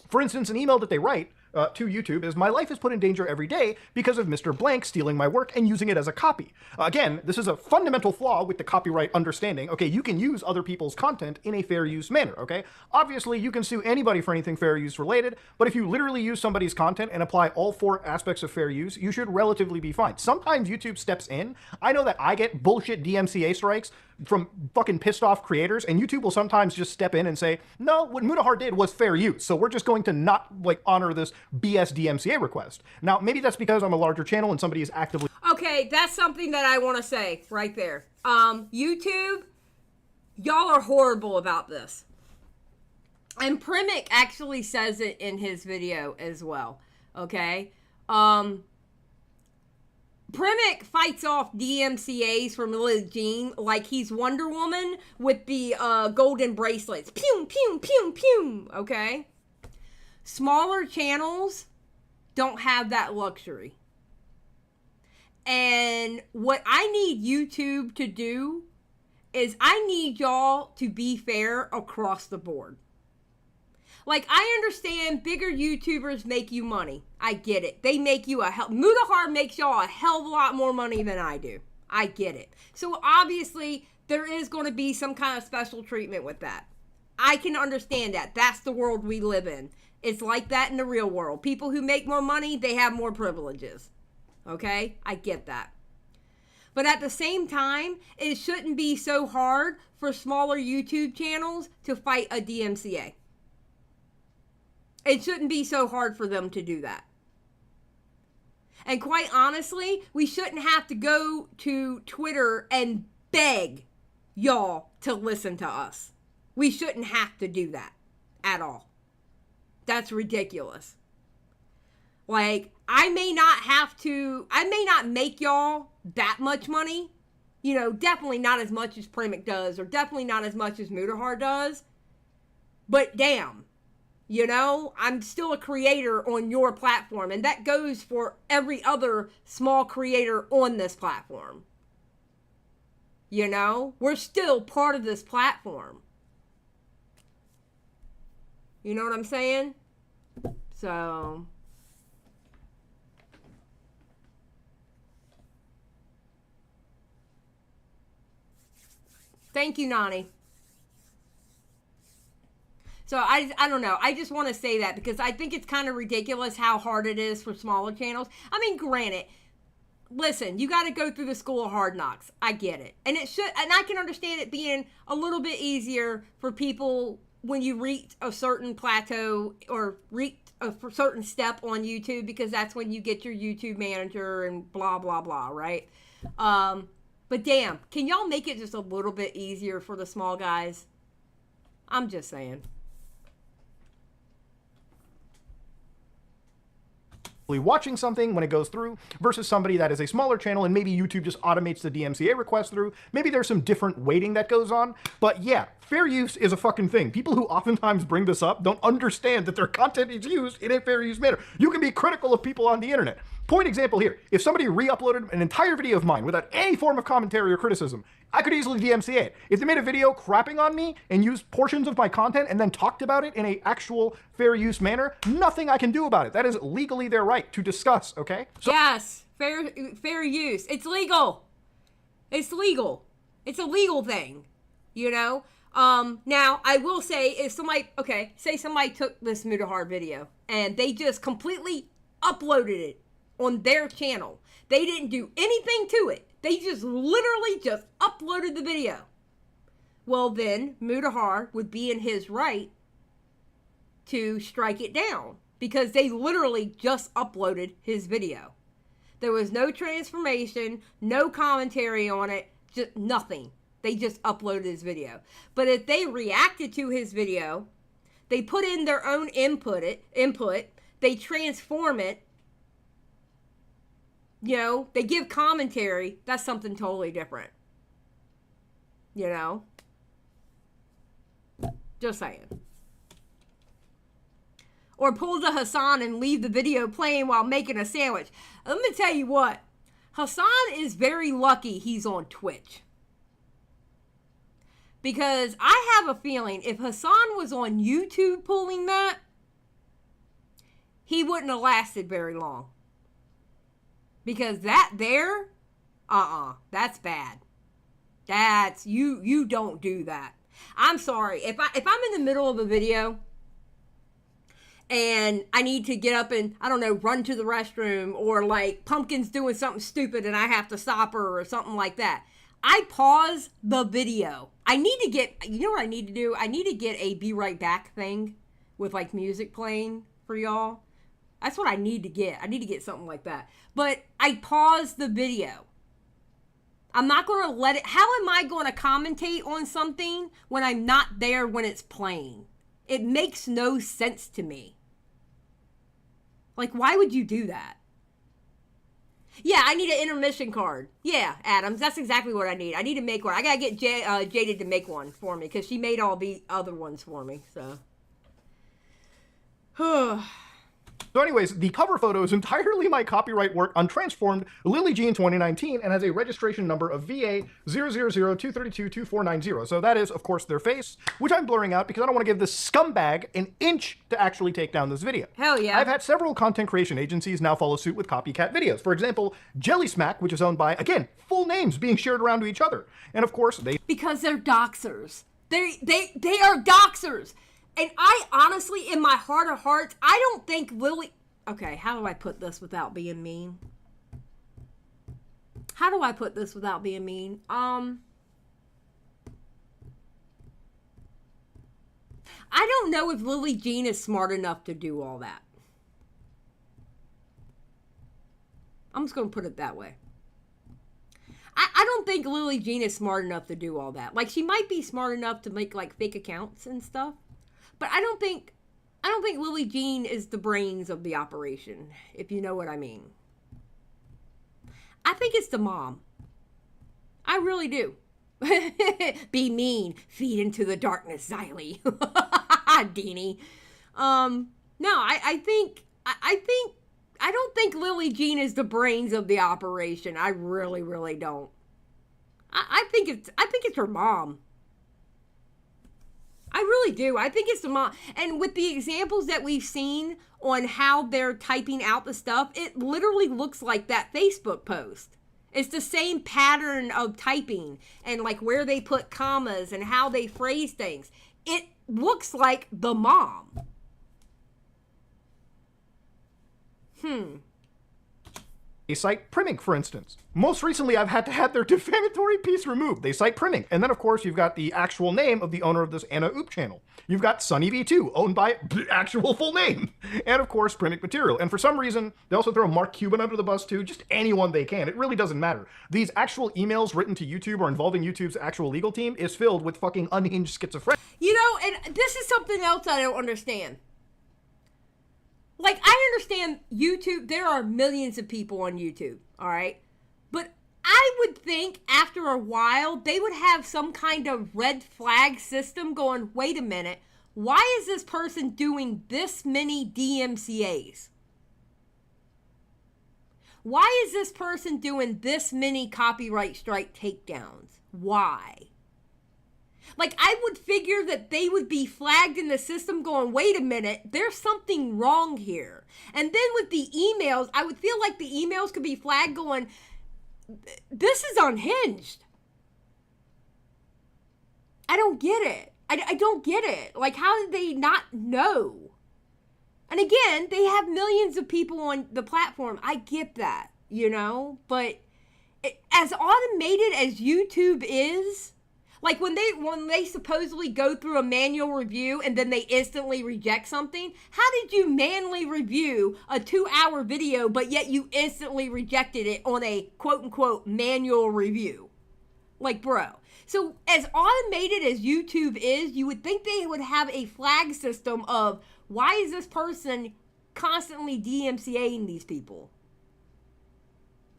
For instance, an email that they write to YouTube is, "My life is put in danger every day because of Mr. Blank stealing my work and using it as a copy." Again, this is a fundamental flaw with the copyright understanding. Okay, you can use other people's content in a fair use manner, okay? Obviously, you can sue anybody for anything fair use related, but if you literally use somebody's content and apply all 4 aspects of fair use, you should relatively be fine. Sometimes YouTube steps in. I know that I get bullshit DMCA strikes from fucking pissed off creators, and YouTube will sometimes just step in and say, no, what Muta did was fair use, so we're just going to not like honor this BS DMCA request. Now, maybe that's because I'm a larger channel and somebody is actively... Okay, that's something that I want to say right there. YouTube, y'all are horrible about this. And Primic actually says it in his video as well. Okay? Primic fights off DMCAs from Lillee Jean like he's Wonder Woman with the golden bracelets. Pew, pew, pew, pew. Okay? Smaller channels don't have that luxury. And what I need YouTube to do is I need y'all to be fair across the board. Like, I understand bigger YouTubers make you money. I get it. They make you Muta makes y'all a hell of a lot more money than I do. I get it. So, obviously, there is going to be some kind of special treatment with that. I can understand that. That's the world we live in. It's like that in the real world. People who make more money, they have more privileges. Okay? I get that. But at the same time, it shouldn't be so hard for smaller YouTube channels to fight a DMCA. It shouldn't be so hard for them to do that. And quite honestly, we shouldn't have to go to Twitter and beg y'all to listen to us. We shouldn't have to do that at all. That's ridiculous. Like, I may not make y'all that much money. You know, definitely not as much as Primic does, or definitely not as much as Muta does. But damn. You know, I'm still a creator on your platform, and that goes for every other small creator on this platform. You know, we're still part of this platform. You know what I'm saying? So, thank you, Nani. So, I don't know. I just want to say that because I think it's kind of ridiculous how hard it is for smaller channels. I mean, granted, listen, you got to go through the school of hard knocks. I get it. And I can understand it being a little bit easier for people when you reach a certain plateau or reach a certain step on YouTube, because that's when you get your YouTube manager and blah, blah, blah, right? But damn, can y'all make it just a little bit easier for the small guys? I'm just saying. Watching something when it goes through versus somebody that is a smaller channel and maybe YouTube just automates the DMCA request through. Maybe there's some different weighting that goes on. But yeah, fair use is a fucking thing. People who oftentimes bring this up don't understand that their content is used in a fair use manner. You can be critical of people on the internet. Point example here. If somebody re-uploaded an entire video of mine without any form of commentary or criticism, I could easily DMCA it. If they made a video crapping on me and used portions of my content and then talked about it in an actual fair use manner, nothing I can do about it. That is legally their right to discuss, okay? So yes, fair use. It's legal. It's legal. It's a legal thing, you know? Now, I will say, if somebody, say somebody took this Muta video and they just completely uploaded it on their channel. They didn't do anything to it. They just literally just uploaded the video. Well, then Muta would be in his right to strike it down because they literally just uploaded his video. There was no transformation, no commentary on it, just nothing. They just uploaded his video. But if they reacted to his video, they put in their own input, they transform it, you know, they give commentary, that's something totally different. You know? Just saying. Or pull the Hassan and leave the video playing while making a sandwich. Let me tell you what. Hassan is very lucky he's on Twitch. Because I have a feeling if Hassan was on YouTube pulling that, he wouldn't have lasted very long. Because that there, that's bad. That's, you don't do that. I'm sorry. If I'm in the middle of a video and I need to get up and, I don't know, run to the restroom, or like Pumpkin's doing something stupid and I have to stop her or something like that, I pause the video. I need to get, you know what I need to do? I need to get a be right back thing with like music playing for y'all. That's what I need to get. I need to get something like that. But I pause the video. I'm not going to let it... How am I going to commentate on something when I'm not there when it's playing? It makes no sense to me. Like, why would you do that? Yeah, I need an intermission card. Yeah, Adams, that's exactly what I need. I need to make one. I gotta get Jaded to make one for me, because she made all the other ones for me, so. So anyways, the cover photo is entirely my copyright work on Transformed Lillee Jean 2019 and has a registration number of VA 00023222490. So that is, of course, their face, which I'm blurring out because I don't want to give this scumbag an inch to actually take down this video. Hell yeah. I've had several content creation agencies now follow suit with copycat videos. For example, Jelly Smack, which is owned by, again, full names being shared around to each other. And of course, they... Because they're doxers. They are doxers. And I honestly, in my heart of hearts, I don't think Lillee... Okay, how do I put this without being mean? How do I put this without being mean? I don't know if Lillee Jean is smart enough to do all that. I'm just going to put it that way. I don't think Lillee Jean is smart enough to do all that. Like, she might be smart enough to make, like, fake accounts and stuff. But I don't think Lillee Jean is the brains of the operation, if you know what I mean. I think it's the mom. I really do. Be mean. Feed into the darkness, Xylie. Deanie. No, I don't think Lillee Jean is the brains of the operation. I really, really don't. I think it's her mom. I really do. I think it's the mom. And with the examples that we've seen on how they're typing out the stuff, it literally looks like that Facebook post. It's the same pattern of typing and like where they put commas and how they phrase things. It looks like the mom. They cite priming, for instance. Most recently, I've had to have their defamatory piece removed. They cite priming. And then, of course, you've got the actual name of the owner of this Anna Oop channel. You've got Sunny V2, owned by the actual full name. And, of course, priming material. And for some reason, they also throw Mark Cuban under the bus, too. Just anyone they can. It really doesn't matter. These actual emails written to YouTube or involving YouTube's actual legal team is filled with fucking unhinged schizophrenia. You know, and this is something else I don't understand. Like, I understand YouTube, there are millions of people on YouTube, all right? But I would think after a while, they would have some kind of red flag system going, wait a minute, why is this person doing this many DMCAs? Why is this person doing this many copyright strike takedowns? Why? Like, I would figure that they would be flagged in the system going, wait a minute, there's something wrong here. And then with the emails, I would feel like the emails could be flagged going, this is unhinged. I don't get it. I don't get it. Like, how did they not know? And again, they have millions of people on the platform. I get that, you know? But as automated as YouTube is... Like, when they supposedly go through a manual review and then they instantly reject something, how did you manually review a 2-hour video, but yet you instantly rejected it on a quote-unquote manual review? Like, bro. So, as automated as YouTube is, you would think they would have a flag system of, why is this person constantly DMCAing these people?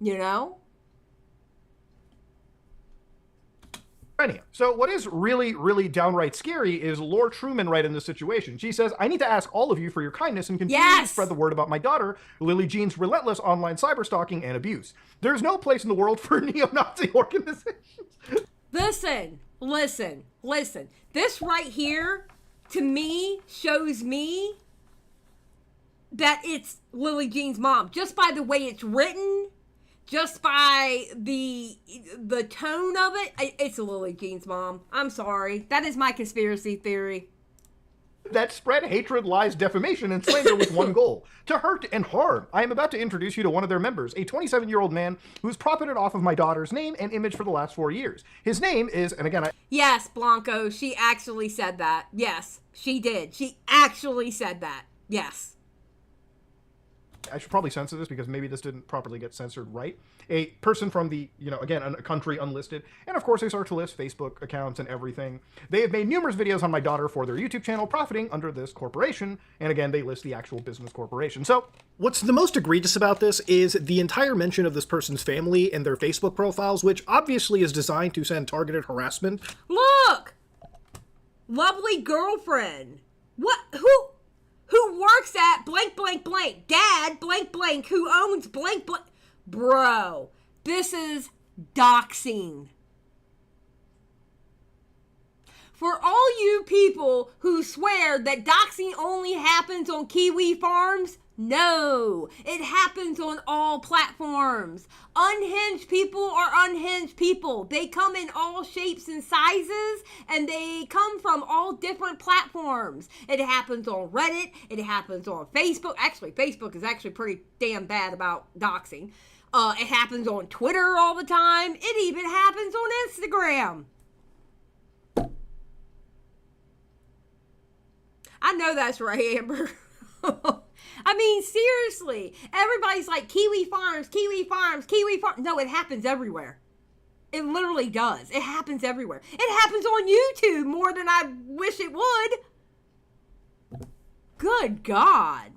You know? So what is really, really downright scary is Lore Truman right in this situation. She says, I need to ask all of you for your kindness and continue to spread the word about my daughter, Lillee Jean's relentless online cyberstalking and abuse. There's no place in the world for neo-Nazi organizations. Listen. This right here, to me, shows me that it's Lillee Jean's mom. Just by the way it's written, just by the tone of it, it's Lillee Jean's mom. I'm sorry. That is my conspiracy theory. That spread hatred, lies, defamation, and slander with one goal: to hurt and harm. I am about to introduce you to one of their members, a 27-year-old man who's profited off of my daughter's name and image for the last 4 years. His name is, and again, Yes, Blanco, she actually said that. Yes, she did. She actually said that. Yes. I should probably censor this because maybe this didn't properly get censored right. A person from the, again, a country unlisted, and of course they start to list Facebook accounts and everything. They have made numerous videos on my daughter for their YouTube channel profiting under this corporation, and again, they list the actual business corporation. So what's the most egregious about this is the entire mention of this person's family and their Facebook profiles, which obviously is designed to send targeted harassment. Look! Lovely girlfriend. What? Who works at blank, blank, blank? Dad, blank, blank, who owns blank, blank? Bro, this is doxing. For all you people who swear that doxing only happens on Kiwi farms, no, it happens on all platforms. Unhinged people are unhinged people. They come in all shapes and sizes, and they come from all different platforms. It happens on Reddit. It happens on Facebook. Actually, Facebook is actually pretty damn bad about doxing. It happens on Twitter all the time. It even happens on Instagram. I know that's right, Amber. I mean, seriously, everybody's like, Kiwi farms, Kiwi farms, Kiwi farms. No, it happens everywhere. It literally does. It happens everywhere. It happens on YouTube more than I wish it would. Good God.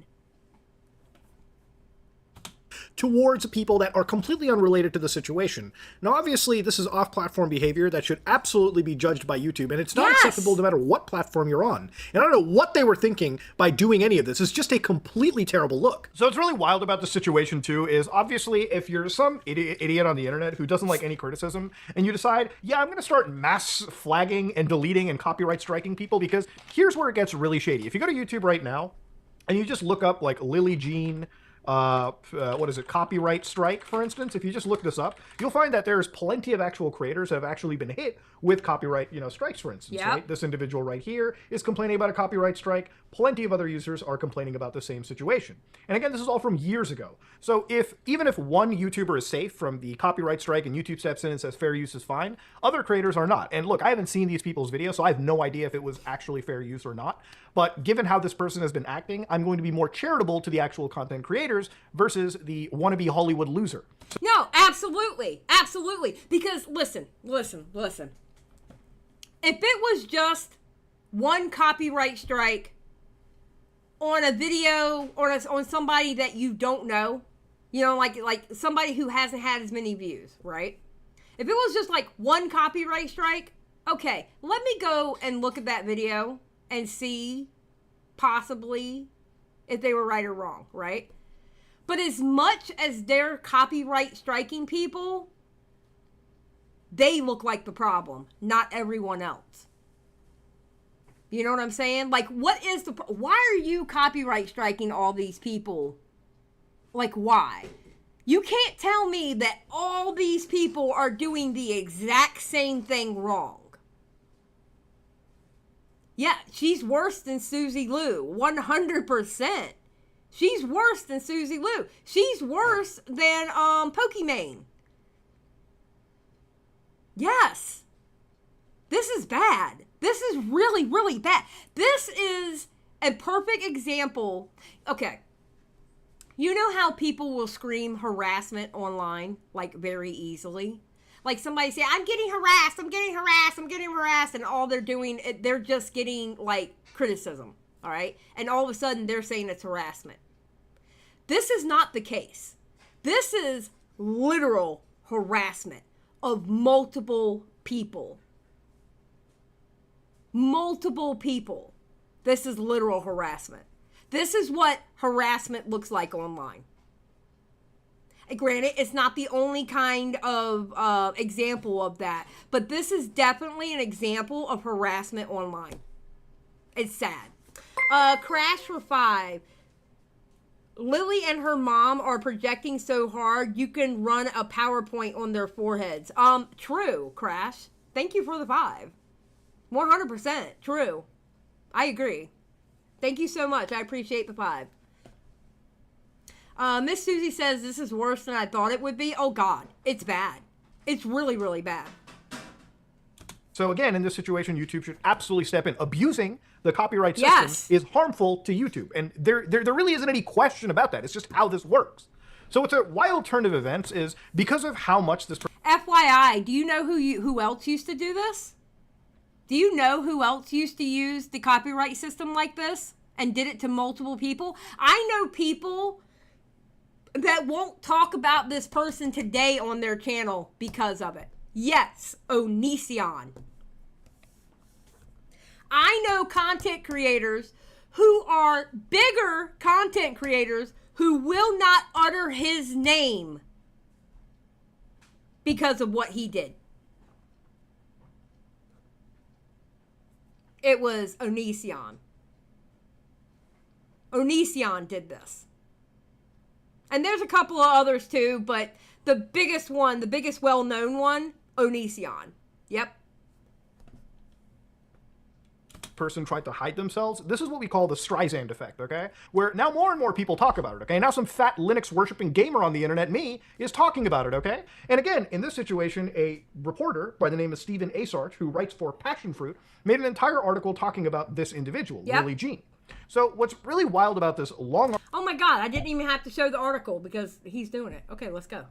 Towards people that are completely unrelated to the situation. Now, obviously, this is off-platform behavior that should absolutely be judged by YouTube, and it's not acceptable no matter what platform you're on. And I don't know what they were thinking by doing any of this. It's just a completely terrible look. So what's really wild about the situation, too, is obviously if you're some idiot on the internet who doesn't like any criticism, and you decide, yeah, I'm going to start mass flagging and deleting and copyright striking people, because here's where it gets really shady. If you go to YouTube right now, and you just look up, like, Lillee Jean, copyright strike, for instance. If you just look this up, you'll find that there's plenty of actual creators that have actually been hit with copyright, strikes, for instance, right? This individual right here is complaining about a copyright strike. Plenty of other users are complaining about the same situation. And again, this is all from years ago. So even if one YouTuber is safe from the copyright strike and YouTube steps in and says fair use is fine, other creators are not. And look, I haven't seen these people's videos, so I have no idea if it was actually fair use or not. But given how this person has been acting, I'm going to be more charitable to the actual content creators versus the wannabe Hollywood loser. No, absolutely. Absolutely. Because listen. If it was just one copyright strike on a video or on somebody that you don't know, like somebody who hasn't had as many views, right? If it was just like one copyright strike, okay, let me go and look at that video and see possibly if they were right or wrong, right? But as much as they're copyright striking people, they look like the problem, not everyone else. You know what I'm saying? Like, why are you copyright striking all these people? Like, why? You can't tell me that all these people are doing the exact same thing wrong. Yeah, she's worse than Susie Lou, 100%. She's worse than Susie Lou. She's worse than Pokimane. Yes. This is bad. This is really, really bad. This is a perfect example. Okay. You know how people will scream harassment online, like, very easily? Like, somebody say, I'm getting harassed, and all they're doing, they're just getting, like, criticism, all right? And all of a sudden, they're saying it's harassment. This is not the case. This is literal harassment of multiple people. Multiple people. This is literal harassment. This is what harassment looks like online. Granted, it's not the only kind of example of that, but this is definitely an example of harassment online. It's sad. Crash for 5. Lillee and her mom are projecting so hard you can run a PowerPoint on their foreheads. True, Crash. Thank you for the 5. 100% true. I agree. Thank you so much. I appreciate the 5. Miss Susie says this is worse than I thought it would be. Oh God, it's bad. It's really, really bad. So again, in this situation, YouTube should absolutely step in. Abusing the copyright system Yes. is harmful to YouTube. And there really isn't any question about that. It's just how this works. So what's a wild turn of events is because of how much this... FYI, do you know who else used to do this? Do you know who else used to use the copyright system like this and did it to multiple people? I know people that won't talk about this person today on their channel because of it. Yes, Onision. I know content creators who are bigger content creators who will not utter his name because of what he did. It was Onision. Onision did this. And there's a couple of others too, but the biggest one, the biggest well-known one, Onision. Yep. person tried to hide themselves. This is what we call the Streisand effect, okay? Where now more and more people talk about it, okay? Now some fat Linux-worshipping gamer on the internet, me, is talking about it, okay? And again, in this situation, a reporter by the name of Stephen Asarch, who writes for Passion Fruit, made an entire article talking about this individual, Yep. Lillee Jean. So what's really wild about this long Oh my God, I didn't even have to show the article because he's doing it. Okay, let's go.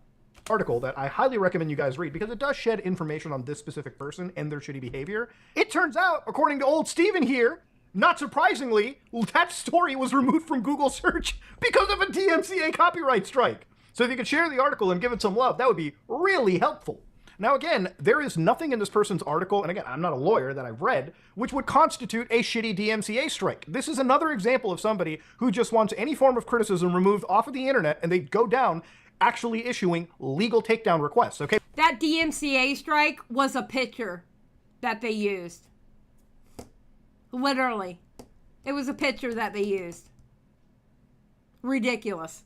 article that I highly recommend you guys read because it does shed information on this specific person and their shitty behavior. It turns out, according to old Steven here, not surprisingly, that story was removed from Google search because of a DMCA copyright strike. So if you could share the article and give it some love, that would be really helpful. Now again, there is nothing in this person's article, and again, I'm not a lawyer that I've read, which would constitute a shitty DMCA strike. This is another example of somebody who just wants any form of criticism removed off of the internet, and they go down actually issuing legal takedown requests, okay? That DMCA strike was a picture that they used. Literally. It was a picture that they used. Ridiculous.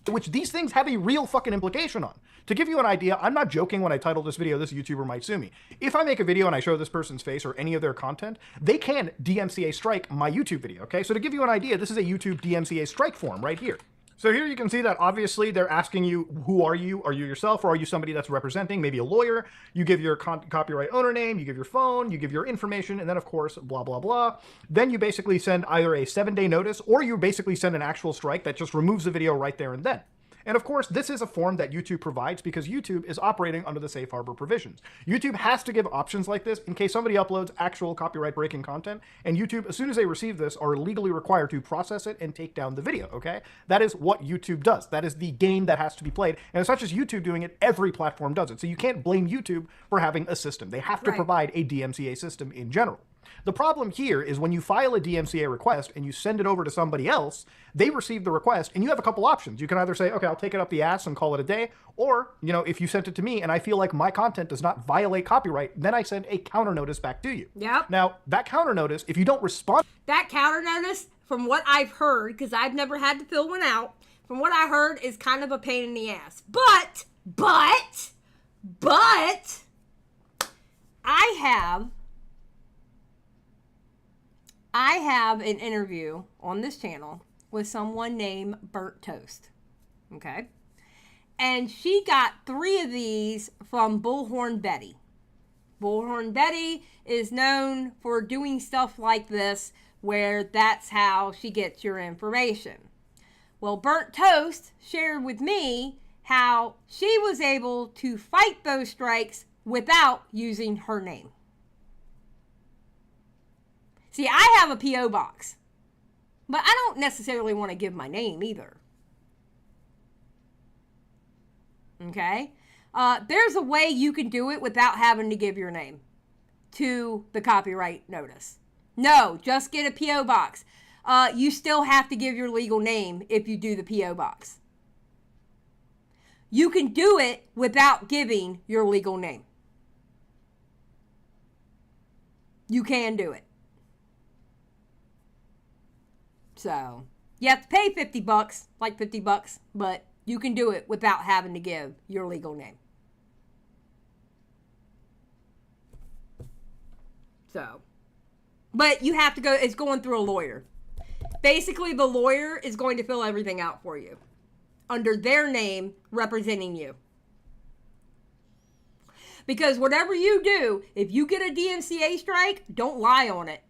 Which these things have a real fucking implication on. To give you an idea, I'm not joking when I title this video, "This YouTuber might sue me." If I make a video and I show this person's face or any of their content, they can DMCA strike my YouTube video, okay? So to give you an idea, this is a YouTube DMCA strike form right here. So here you can see that obviously they're asking you, who are you? Are you yourself or are you somebody that's representing, maybe a lawyer? You give your copyright owner name, you give your phone, you give your information, and then of course, blah, blah, blah. Then you basically send either a 7-day notice or you basically send an actual strike that just removes the video right there and then. And of course, this is a form that YouTube provides because YouTube is operating under the safe harbor provisions. YouTube has to give options like this in case somebody uploads actual copyright breaking content, and YouTube, as soon as they receive this, are legally required to process it and take down the video, okay? That is what YouTube does. That is the game that has to be played. And it's not just YouTube doing it, every platform does it. So you can't blame YouTube for having a system. They have to Right. provide a DMCA system in general. The problem here is when you file a DMCA request and you send it over to somebody else, they receive the request and you have a couple options. You can either say, okay, I'll take it up the ass and call it a day. Or, you know, if you sent it to me and I feel like my content does not violate copyright, then I send a counter notice back to you. Yep. Now, that counter notice, if you don't respond, That counter notice, from what I've heard, because I've never had to fill one out, from what I heard, is kind of a pain in the ass. But, I have an interview on this channel with someone named Burnt Toast. Okay? And she got 3 of these from Bullhorn Betty. Bullhorn Betty is known for doing stuff like this where that's how she gets your information. Well, Burnt Toast shared with me how she was able to fight those strikes without using her name. See, I have a P.O. box, but I don't necessarily want to give my name either. Okay? There's a way you can do it without having to give your name to the copyright notice. No, just get a P.O. box. You still have to give your legal name if you do the P.O. box. You can do it without giving your legal name. You can do it. So, you have to pay $50, like $50, but you can do it without having to give your legal name. So, but you have to go, it's going through a lawyer. Basically, the lawyer is going to fill everything out for you under their name representing you. Because whatever you do, if you get a DMCA strike, don't lie on it.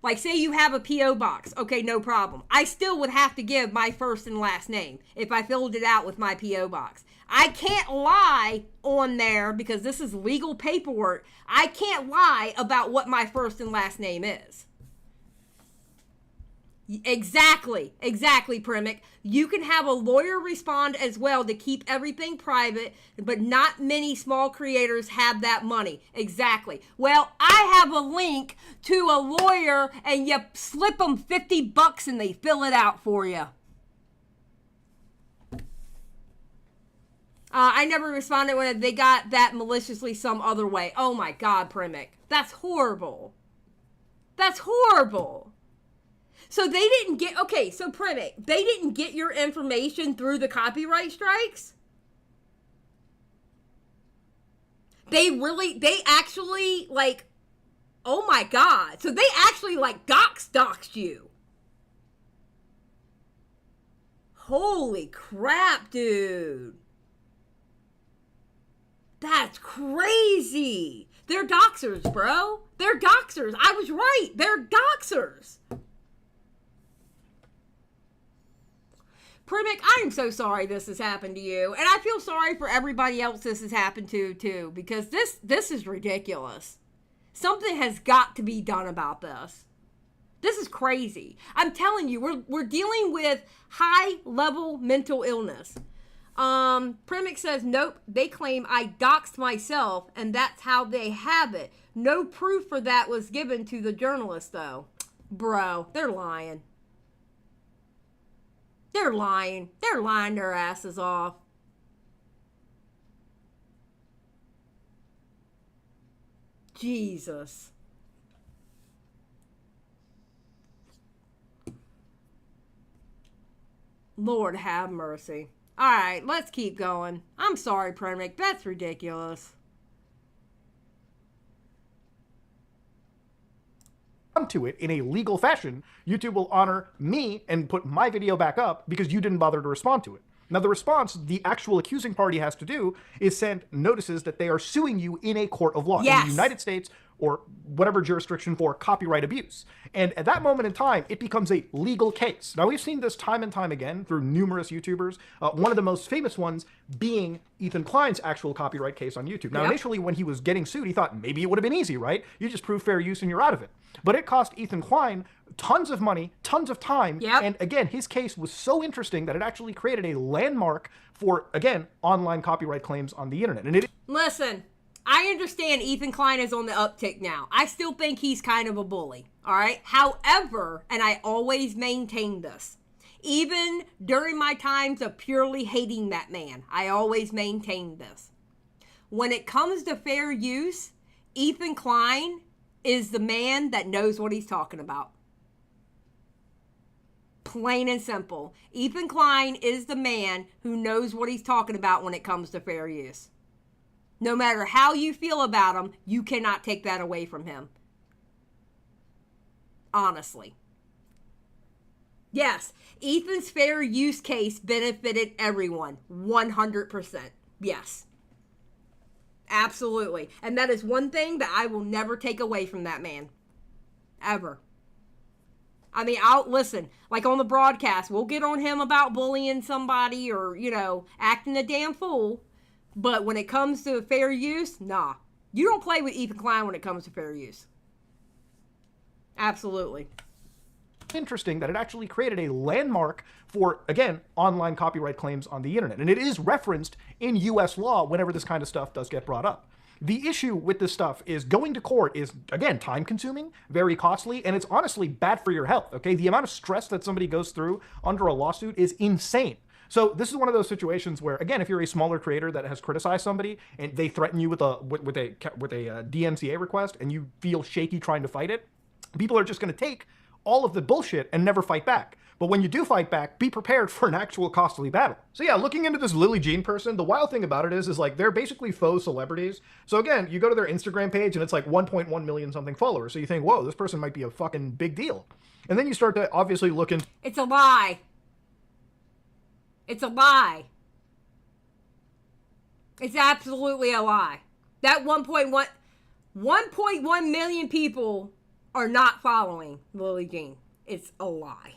Like, say you have a P.O. box. Okay, no problem. I still would have to give my first and last name if I filled it out with my P.O. box. I can't lie on there because this is legal paperwork. I can't lie about what my first and last name is. Exactly, Primick. You can have a lawyer respond as well to keep everything private, but not many small creators have that money. Exactly. Well, I have a link to a lawyer, and you slip them $50 and they fill it out for you. I never responded when they got that maliciously some other way. Oh my God, Primick. That's horrible. That's horrible. So they didn't get, okay, so Primick, they didn't get your information through the copyright strikes? They actually, like, oh my God. So they actually, like, doxed you. Holy crap, dude. That's crazy. They're doxers, bro. They're doxers. I was right. They're doxers. Primick, I am so sorry this has happened to you. And I feel sorry for everybody else this has happened to, too. Because this is ridiculous. Something has got to be done about this. This is crazy. I'm telling you, we're dealing with high-level mental illness. Primick says, nope, they claim I doxed myself, and that's how they have it. No proof for that was given to the journalist, though. Bro, they're lying. They're lying. They're lying their asses off. Jesus. Lord have mercy. All right, let's keep going. I'm sorry, Primick. That's ridiculous. To it in a legal fashion, YouTube will honor me and put my video back up because you didn't bother to respond to it. Now, the response the actual accusing party has to do is send notices that they are suing you in a court of law Yes. in the United States or whatever jurisdiction for copyright abuse. And at that moment in time, it becomes a legal case. Now, we've seen this time and time again through numerous YouTubers, one of the most famous ones being Ethan Klein's actual copyright case on YouTube. Now, initially, when he was getting sued, he thought maybe it would have been easy, right? You just prove fair use and you're out of it. But it cost Ethan Klein tons of money, tons of time, and again, his case was so interesting that it actually created a landmark for, again, online copyright claims on the internet. And Listen, I understand Ethan Klein is on the uptick now. I still think he's kind of a bully, all right? However, and I always maintain this, even during my times of purely hating that man, I always maintained this. When it comes to fair use, Ethan Klein is the man that knows what he's talking about. Plain and simple. Ethan Klein is the man who knows what he's talking about when it comes to fair use. No matter how you feel about him, you cannot take that away from him. Honestly. Yes, Ethan's fair use case benefited everyone. 100%. Yes. Absolutely. And that is one thing that I will never take away from that man. Ever. I mean, listen, like on the broadcast, we'll get on him about bullying somebody or, acting a damn fool. But when it comes to fair use, nah. You don't play with Ethan Klein when it comes to fair use. Absolutely. Interesting that it actually created a landmark for, again, online copyright claims on the internet. And it is referenced in US law whenever this kind of stuff does get brought up. The issue with this stuff is going to court is, again, time-consuming, very costly, and it's honestly bad for your health, okay? The amount of stress that somebody goes through under a lawsuit is insane. So this is one of those situations where, again, if you're a smaller creator that has criticized somebody and they threaten you with a DMCA request and you feel shaky trying to fight it, people are just going to take all of the bullshit and never fight back. But when you do fight back, be prepared for an actual costly battle. So yeah, looking into this Lillee Jean person, the wild thing about it is like they're basically faux celebrities. So again, you go to their Instagram page and it's like 1.1 million something followers. So you think, whoa, this person might be a fucking big deal. And then you start to obviously look into... It's a lie. It's a lie. It's absolutely a lie. That 1.1 million people are not following Lillee Jean. It's a lie.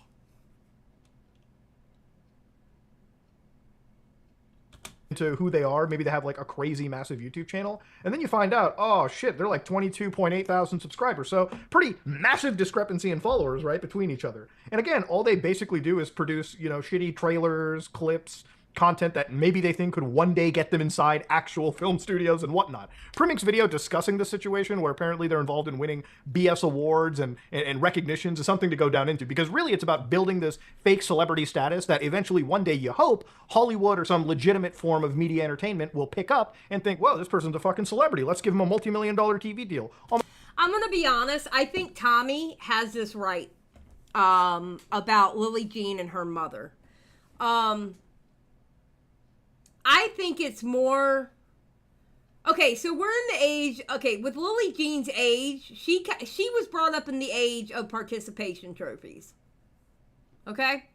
To who they are, maybe they have like a crazy massive YouTube channel, and then you find out, oh shit, they're like 22.8 thousand subscribers, so pretty massive discrepancy in followers, right, between each other. And again, all they basically do is produce, you know, shitty trailers, clips, content that maybe they think could one day get them inside actual film studios and whatnot. Primmink's video discussing the situation, where apparently they're involved in winning BS awards and recognitions, is something to go down into, because really it's about building this fake celebrity status that eventually one day, you hope, Hollywood or some legitimate form of media entertainment will pick up and think, whoa, this person's a fucking celebrity. Let's give him a multi-million-dollar TV deal. I'm going to be honest. I think Tommy has this right about Lillee Jean and her mother. I think it's more... Okay, so we're in the age... Okay, with Lillee Jean's age, she was brought up in the age of participation trophies. Okay?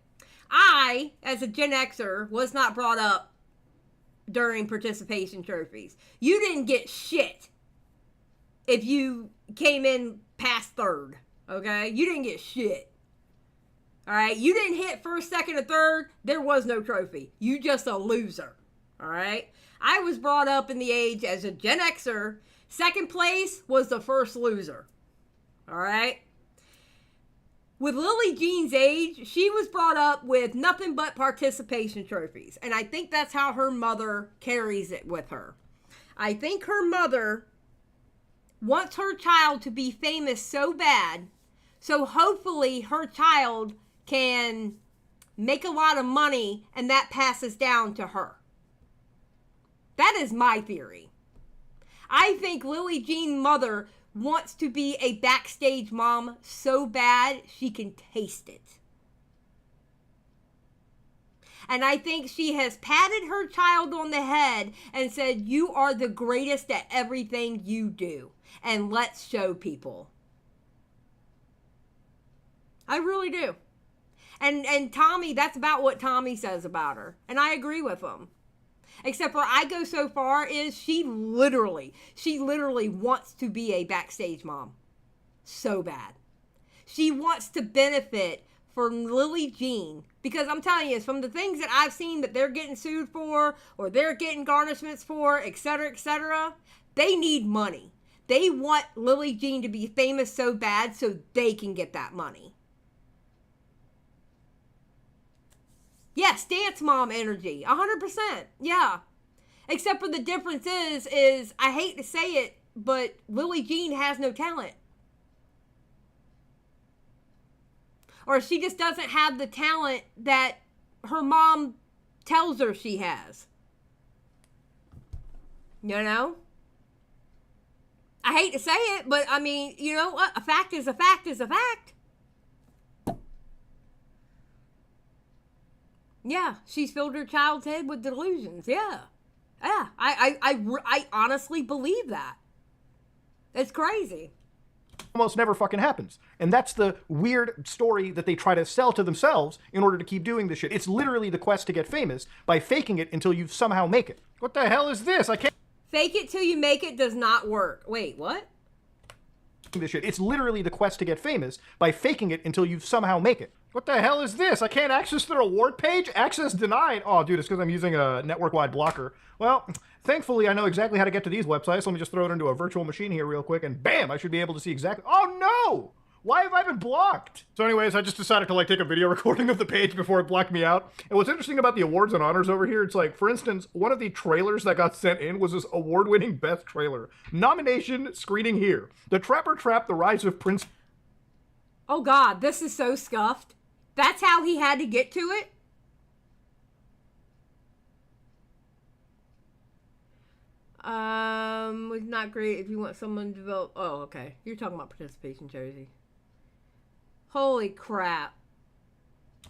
I, as a Gen Xer, was not brought up during participation trophies. You didn't get shit if you came in past third. Okay? You didn't get shit. Alright? You didn't hit first, second, or third. There was no trophy. You just a loser. All right. I was brought up in the age as a Gen Xer. Second place was the first loser. All right. With Lillee Jean's age, she was brought up with nothing but participation trophies. And I think that's how her mother carries it with her. I think her mother wants her child to be famous so bad, so hopefully her child can make a lot of money and that passes down to her. That is my theory. I think Lillee Jean's mother wants to be a backstage mom so bad she can taste it. And I think she has patted her child on the head and said, you are the greatest at everything you do. And let's show people. I really do. And Tommy, that's about what Tommy says about her. And I agree with him. Except for I go so far is she literally wants to be a backstage mom. So bad. She wants to benefit from Lillee Jean. Because I'm telling you, from the things that I've seen that they're getting sued for, or they're getting garnishments for, etc., they need money. They want Lillee Jean to be famous so bad so they can get that money. Yes, dance mom energy, 100%. Yeah. Except for the difference is I hate to say it, but Lillee Jean has no talent. Or she just doesn't have the talent that her mom tells her she has. You know? I hate to say it, but I mean, you know what? A fact is a fact is a fact. Yeah, she's filled her child's head with delusions. Yeah. Yeah, I honestly believe that. It's crazy. Almost never fucking happens. And that's the weird story that they try to sell to themselves in order to keep doing this shit. It's literally the quest to get famous by faking it until you somehow make it. What the hell is this? I can't... Fake it till you make it does not work. Wait, what? This shit. It's literally the quest to get famous by faking it until you somehow make it. What the hell is this? I can't access their award page? Access denied. Oh, dude, it's because I'm using a network-wide blocker. Well, thankfully, I know exactly how to get to these websites. Let me just throw it into a virtual machine here real quick, and bam, I should be able to see exactly... Oh, no! Why have I been blocked? So anyways, I just decided to, like, take a video recording of the page before it blocked me out. And what's interesting about the awards and honors over here, it's like, for instance, one of the trailers that got sent in was this award-winning best trailer. Nomination screening here. The Trapper Trap, The Rise of Prince... Oh, God, this is so scuffed. That's how he had to get to it? Was not great if you want someone to develop... Oh, okay. You're talking about participation, Josie. Holy crap.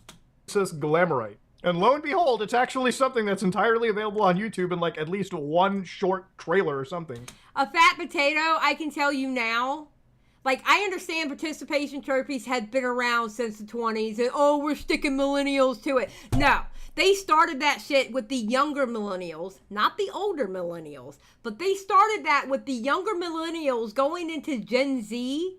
It says Glamourite. And lo and behold, it's actually something that's entirely available on YouTube in like at least one short trailer or something. A fat potato, I can tell you now, Like, I understand participation trophies had been around since the 20s, and oh, we're sticking millennials to it. No, they started that shit with the younger millennials, not the older millennials, but they started that with the younger millennials going into Gen Z,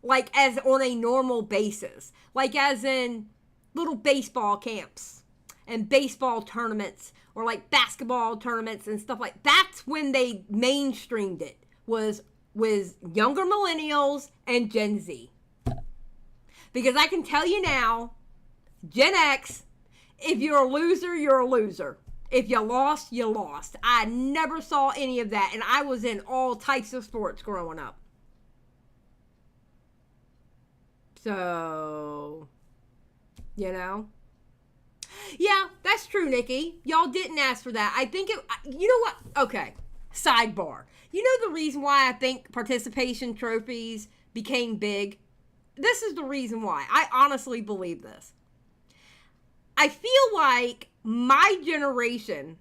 like, as on a normal basis. Like, as in little baseball camps and baseball tournaments, or like basketball tournaments and stuff like that. That's when they mainstreamed it, was younger millennials and Gen Z. Because I can tell you now, Gen X, if you're a loser, you're a loser. If you lost, you lost. I never saw any of that, and I was in all types of sports growing up. So, you know. Yeah, that's true, Nikki. Y'all didn't ask for that. I think it, you know what? Okay, sidebar. You know the reason why I think participation trophies became big? This is the reason why. I honestly believe this. I feel like my generation,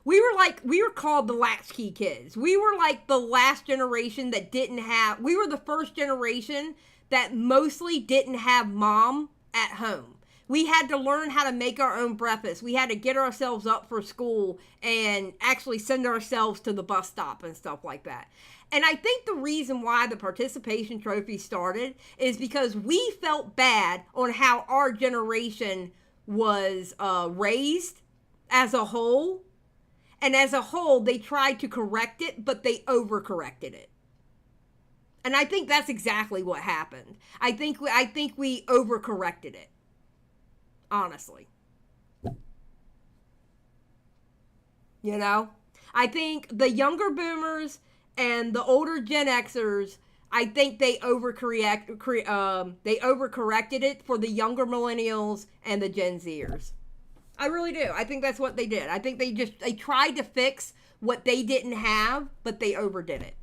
we were called the latchkey kids. We were like the last generation that didn't have, we were the first generation that mostly didn't have mom at home. We had to learn how to make our own breakfast. We had to get ourselves up for school and actually send ourselves to the bus stop and stuff like that. And I think the reason why the participation trophy started is because we felt bad on how our generation was raised as a whole. And as a whole, they tried to correct it, but they overcorrected it. And I think that's exactly what happened. I think we overcorrected it. Honestly. You know? I think the younger boomers and the older Gen Xers, I think they overcorrected it for the younger millennials and the Gen Zers. I really do. I think that's what they did. I think they tried to fix what they didn't have, but they overdid it.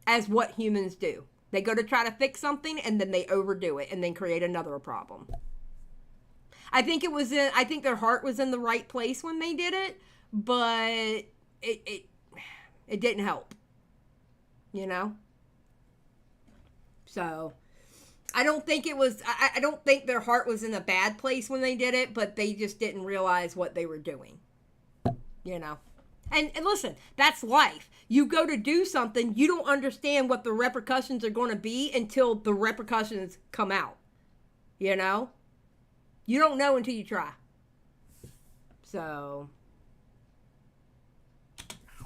As what humans do. They go to try to fix something and then they overdo it and then create another problem. I think their heart was in the right place when they did it, but it didn't help. You know? So, I don't think their heart was in a bad place when they did it, but they just didn't realize what they were doing. You know? And listen, that's life. You go to do something, you don't understand what the repercussions are going to be until the repercussions come out. You know? You don't know until you try. So.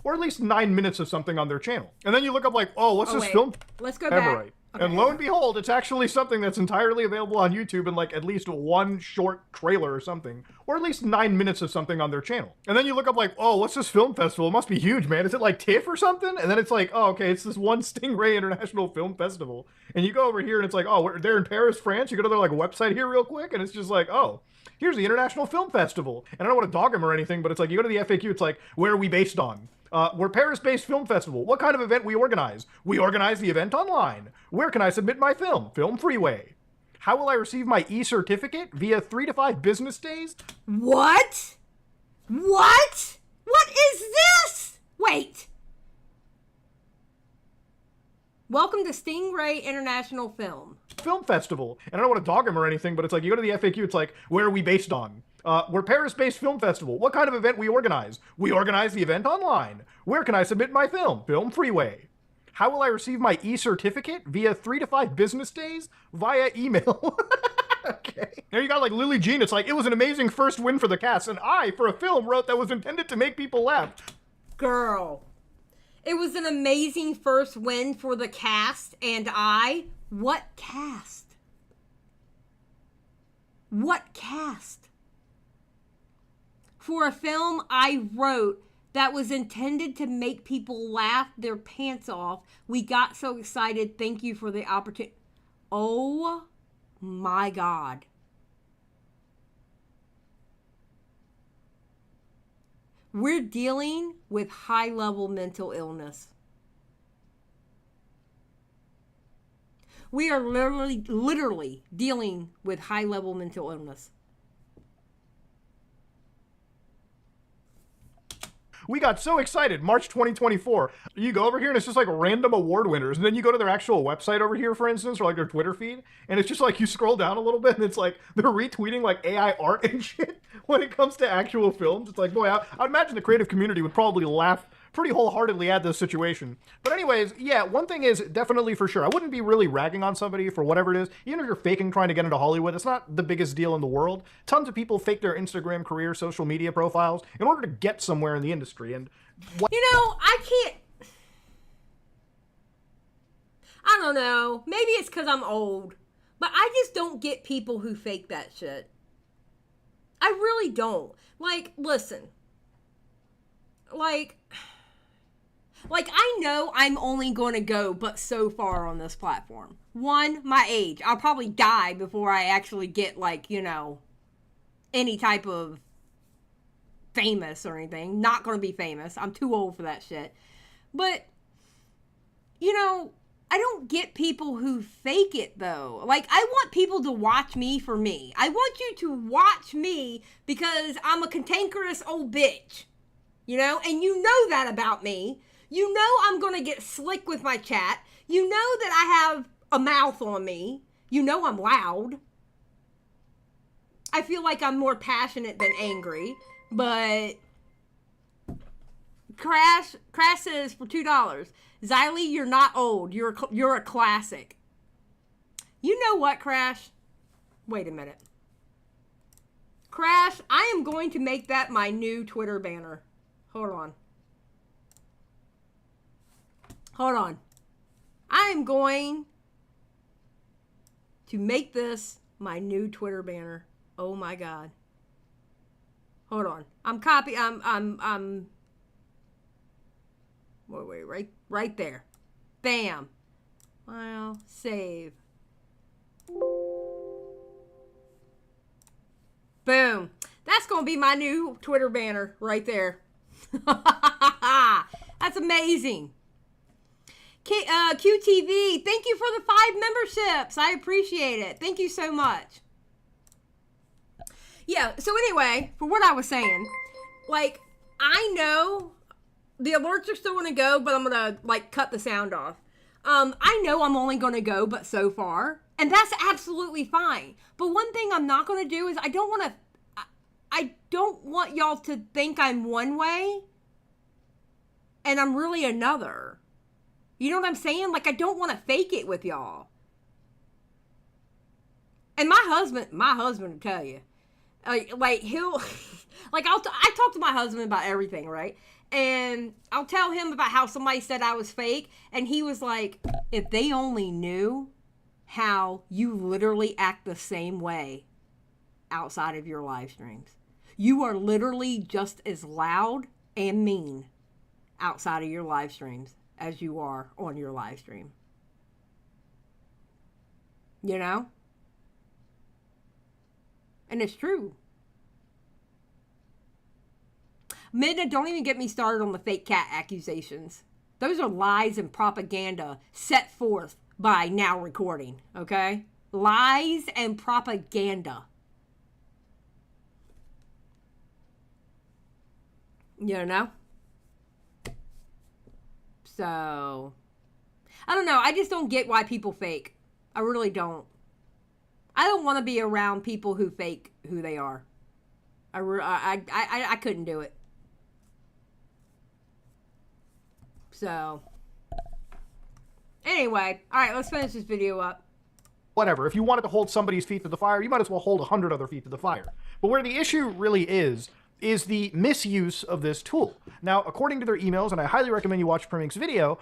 Or at least 9 minutes of something on their channel. And then you look up like, oh, what's this film? Let's go back. Right. Okay. And lo and behold, it's actually something that's entirely available on YouTube in like at least one short trailer or something. Or at least 9 minutes of something on their channel. And then you look up like, oh, what's this film festival? It must be huge, man. Is it like TIFF or something? And then it's like, oh, okay, it's this one Stingray International Film Festival. And you go over here and it's like, oh, they're in Paris, France. You go to their like website here real quick and it's just like, oh, here's the International Film Festival. And I don't want to dog them or anything, but it's like, you go to the FAQ, it's like, where are we based on? We're Paris-based film festival. What kind of event we organize? We organize the event online. Where can I submit my film? Film Freeway. How will I receive my e-certificate? Via 3 to 5 business days? What? What? What is this? Wait. Welcome to Stingray International Film Festival. And I don't want to dog them or anything, but it's like, you go to the FAQ, it's like, where are we based on? We're Paris-based film festival. What kind of event we organize? We organize the event online. Where can I submit my film? Film Freeway. How will I receive my e-certificate? Via 3 to 5 business days? Via email. Okay. Now you got like Lillee Jean. It's like, it was an amazing first win for the cast. And I, for a film, wrote that was intended to make people laugh. Girl. It was an amazing first win for the cast. And I? What cast? What cast? For a film I wrote that was intended to make people laugh their pants off. We got so excited. Thank you for the opportunity. Oh my God. We're dealing with high-level mental illness. We are literally dealing with high-level mental illness. we got so excited, March 2024. You go over here and it's just like random award winners. And then you go to their actual website over here, for instance, or like their Twitter feed. And it's just like you scroll down a little bit and it's like they're retweeting like AI art and shit when it comes to actual films. It's like, boy, I imagine the creative community would probably laugh pretty wholeheartedly at this situation. But anyways, yeah, one thing is definitely for sure, I wouldn't be really ragging on somebody for whatever it is. Even if you're faking trying to get into Hollywood, it's not the biggest deal in the world. Tons of people fake their Instagram career, social media profiles in order to get somewhere in the industry. And I don't know. Maybe it's because I'm old, but I just don't get people who fake that shit. I really don't. Like, listen. Like, I know I'm only going to go but so far on this platform. One, my age. I'll probably die before I actually get, like, you know, any type of famous or anything. Not going to be famous. I'm too old for that shit. But, you know, I don't get people who fake it, though. Like, I want people to watch me for me. I want you to watch me because I'm a cantankerous old bitch. You know? And you know that about me. You know I'm going to get slick with my chat. You know that I have a mouth on me. You know I'm loud. I feel like I'm more passionate than angry. But Crash says for $2. Xylie, you're not old. You're a classic. You know what, Crash? Wait a minute. Crash, I am going to make that my new Twitter banner. Hold on. Hold on. I am going to make this my new Twitter banner. Oh my God. Hold on. Wait, right there. Bam. File, save. Boom. That's going to be my new Twitter banner right there. That's amazing. QTV, thank you for the 5 memberships. I appreciate it. Thank you so much. Yeah, so anyway, for what I was saying, like, I know the alerts are still going to go, but I'm going to, like, cut the sound off. I know I'm only going to go but so far, and that's absolutely fine. But one thing I'm not going to do is I don't want y'all to think I'm one way and I'm really another. You know what I'm saying? Like, I don't want to fake it with y'all. And my husband will tell you. Like he'll, like, I talk to my husband about everything, right? And I'll tell him about how somebody said I was fake. And he was like, if they only knew how you literally act the same way outside of your live streams. You are literally just as loud and mean outside of your live streams as you are on your live stream. You know? And it's true. Midna, don't even get me started on the fake cat accusations. Those are lies and propaganda set forth by Now Recording, okay? Lies and propaganda. You know? So, I don't know. I just don't get why people fake. I really don't. I don't want to be around people who fake who they are. I couldn't do it. So, anyway, all right, let's finish this video up. Whatever. If you wanted to hold somebody's feet to the fire, you might as well hold 100 other feet to the fire. But where the issue really is the misuse of this tool. Now, according to their emails, and I highly recommend you watch Primmink's video,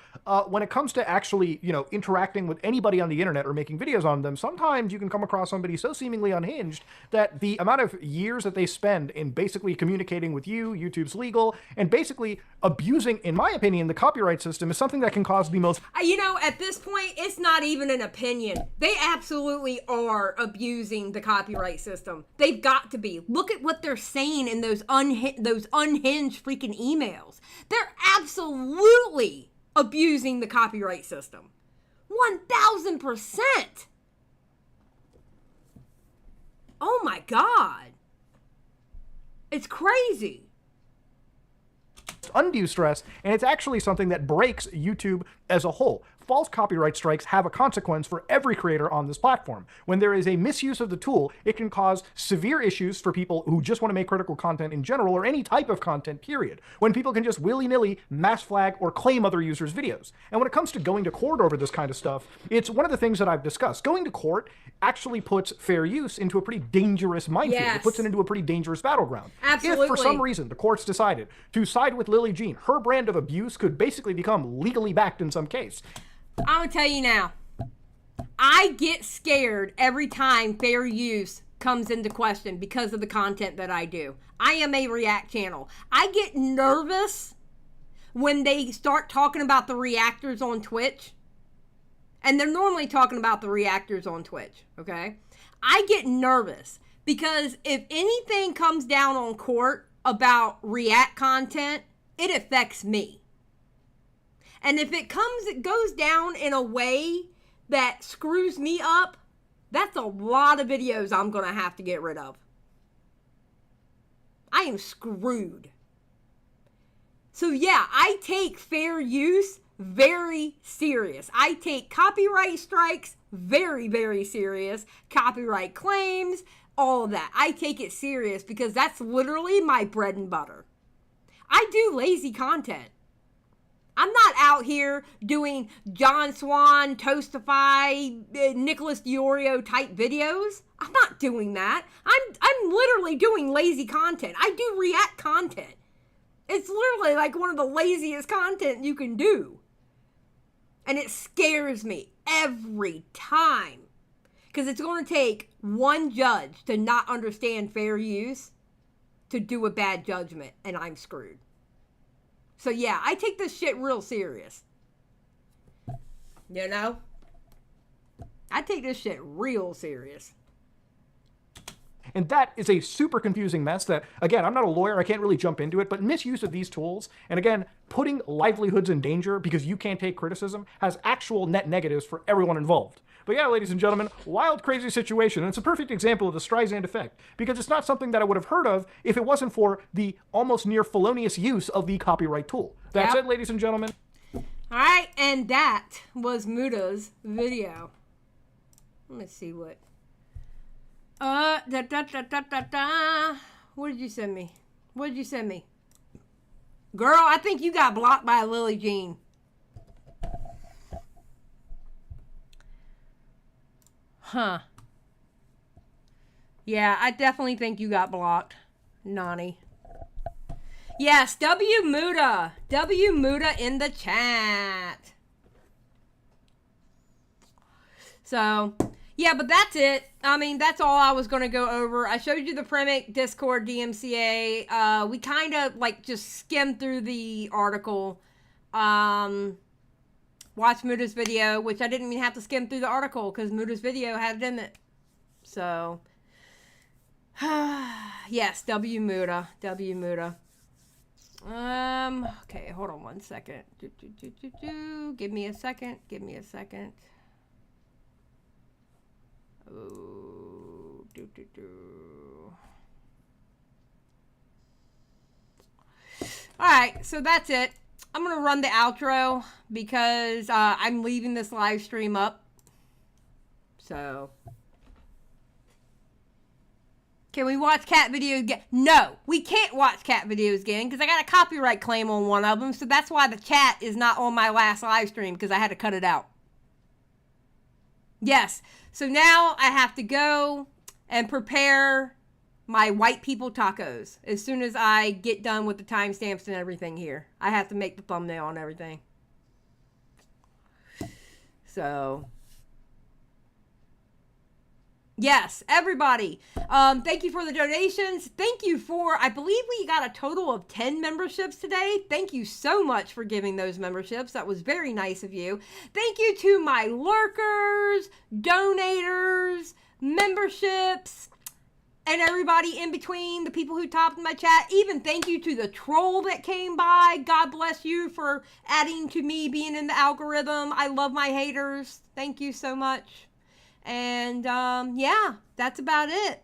when it comes to actually, you know, interacting with anybody on the internet or making videos on them, sometimes you can come across somebody so seemingly unhinged that the amount of years that they spend in basically communicating with you, YouTube's legal, and basically abusing, in my opinion, the copyright system is something that can cause the most... You know, at this point, it's not even an opinion. They absolutely are abusing the copyright system. They've got to be. Look at what they're saying in those unhinged freaking emails. They're absolutely abusing the copyright system. 1000%. Oh my God. It's crazy. undue stress, and it's actually something that breaks YouTube as a whole. False copyright strikes have a consequence for every creator on this platform. When there is a misuse of the tool, it can cause severe issues for people who just want to make critical content in general, or any type of content, period. When people can just willy-nilly mass flag or claim other users' videos. And when it comes to going to court over this kind of stuff, it's one of the things that I've discussed. Going to court actually puts fair use into a pretty dangerous minefield. Yes. It puts it into a pretty dangerous battleground. Absolutely. If for some reason the courts decided to side with Lillee Jean, her brand of abuse could basically become legally backed in some case. I'm gonna tell you now, I get scared every time fair use comes into question because of the content that I do. I am a react channel. I get nervous when they start talking about the reactors on Twitch. And they're normally talking about the reactors on Twitch, okay? I get nervous because if anything comes down on court about react content, it affects me. And if it goes down in a way that screws me up, that's a lot of videos I'm going to have to get rid of. I am screwed. So yeah, I take fair use very serious. I take copyright strikes very, very serious. Copyright claims, all of that. I take it serious because that's literally my bread and butter. I do lazy content. I'm not out here doing John Swan, Toastify, Nicholas Diorio type videos. I'm not doing that. I'm literally doing lazy content. I do react content. It's literally like one of the laziest content you can do. And it scares me every time. Because it's going to take one judge to not understand fair use to do a bad judgment, and I'm screwed. So yeah, I take this shit real serious. You know? I take this shit real serious. And that is a super confusing mess that, again, I'm not a lawyer, I can't really jump into it, but misuse of these tools, and again, putting livelihoods in danger because you can't take criticism, has actual net negatives for everyone involved. But yeah, ladies and gentlemen, wild, crazy situation, and it's a perfect example of the Streisand effect, because it's not something that I would have heard of if it wasn't for the almost near felonious use of the copyright tool. That's it, ladies and gentlemen. All right, and that was Muta's video. Let me see what... What did you send me? What did you send me? Girl, I think you got blocked by Lillee Jean. Huh. Yeah, I definitely think you got blocked, Nani. Yes, W Muta. W Muta in the chat. So... yeah, but that's it. I mean, that's all I was going to go over. I showed you the Premic Discord DMCA. We kind of, like, just skimmed through the article. Watch Muta's video, which I didn't even have to skim through the article because Muta's video had it in it. So, yes, W Muta. W Muta. Okay, hold on one second. Give me a second. Give me a second. Oh, Alright, so that's it. I'm going to run the outro because I'm leaving this live stream up. So. Can we watch cat videos again? No, we can't watch cat videos again because I got a copyright claim on one of them. So that's why the chat is not on my last live stream because I had to cut it out. Yes, so now I have to go and prepare my white people tacos as soon as I get done with the timestamps and everything here. I have to make the thumbnail and everything. So, yes, everybody, thank you for the donations. Thank you for, I believe we got a total of 10 memberships today. Thank you so much for giving those memberships. That was very nice of you. Thank you to my lurkers, donators, memberships, and everybody in between, the people who topped my chat. Even thank you to the troll that came by. God bless you for adding to me being in the algorithm. I love my haters. Thank you so much. And, yeah, that's about it.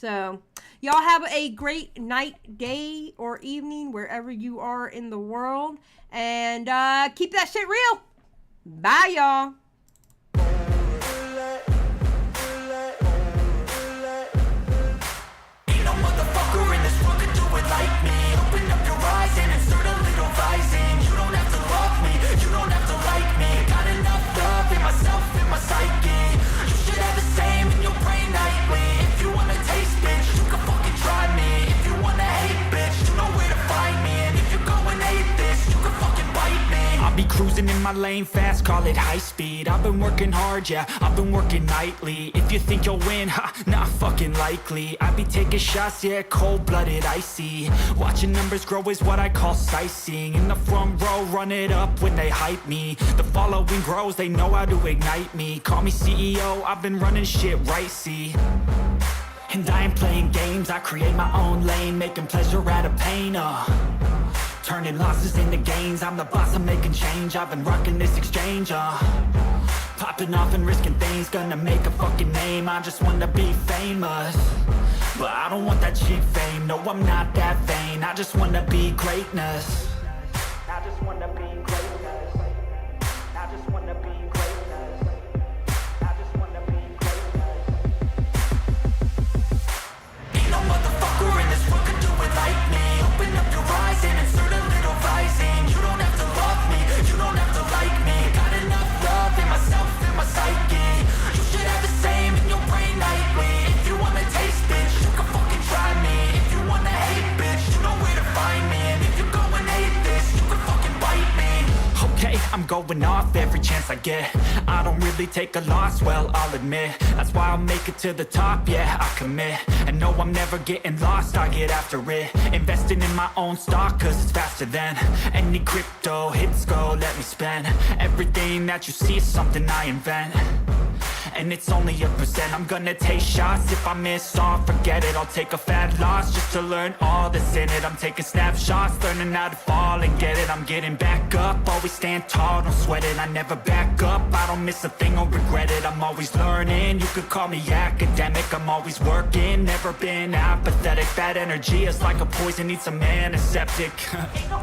So, y'all have a great night, day, or evening wherever you are in the world. And keep that shit real. Bye, y'all. Ain't no motherfucker in this world could do it like me. Open up your eyes and insert a little rising. You don't have to love me, you don't have to like me. Got enough love in myself, in my psyche. You should have the same in your brain nightly. If you wanna taste, bitch, you can fucking try me. If you wanna hate, bitch, you know where to find me. And if you're going hate this, you can fucking bite me. I'll be cruising in my lane fast, call it high speed. I've been working hard, yeah, I've been working nightly. If you think you'll win, ha, not fucking likely. I be taking shots, yeah, cold-blooded, icy. Watching numbers grow is what I call sightseeing. In the front row, run it up when they hype me. The following grows, they know how to ignite me. Call me CEO, I've been running shit right, see. And I ain't playing games, I create my own lane, making pleasure out of pain, turning losses into gains. I'm the boss, I'm making change. I've been rocking this exchange, popping off and risking things. Gonna make a fucking name, I just wanna be famous. But I don't want that cheap fame, no I'm not that vain. I just wanna be greatness. I just wanna be greatness. I just wanna be greatness. I just wanna be greatness. Ain't no motherfucker in this world could do it like me. Open up your eyes and insert a little rising. You don't have to love me, you don't have to like me. Got enough love in myself, in my psyche. You should have the same in your brain nightly. If you wanna taste, bitch, you can fucking try me. If you wanna hate, bitch, you know where to find me. And if you go and hate this, you can fucking bite me. Okay, I'm going off every chance I get. I don't really take a loss, well, I'll admit. That's why I'll make it to the top, yeah, I commit. And no, I'm never getting lost, I get after it. Investing in my own stock, cause it's faster than any crypto hits go, let me spend. Everything that you see is something I invent. And it's only a percent. I'm gonna take shots. If I miss all, forget it. I'll take a fat loss just to learn all that's in it. I'm taking snapshots, learning how to fall and get it. I'm getting back up, always stand tall, don't sweat it. I never back up, I don't miss a thing or regret it. I'm always learning, you could call me academic. I'm always working, never been apathetic. Bad energy is like a poison, needs some antiseptic. Ain't no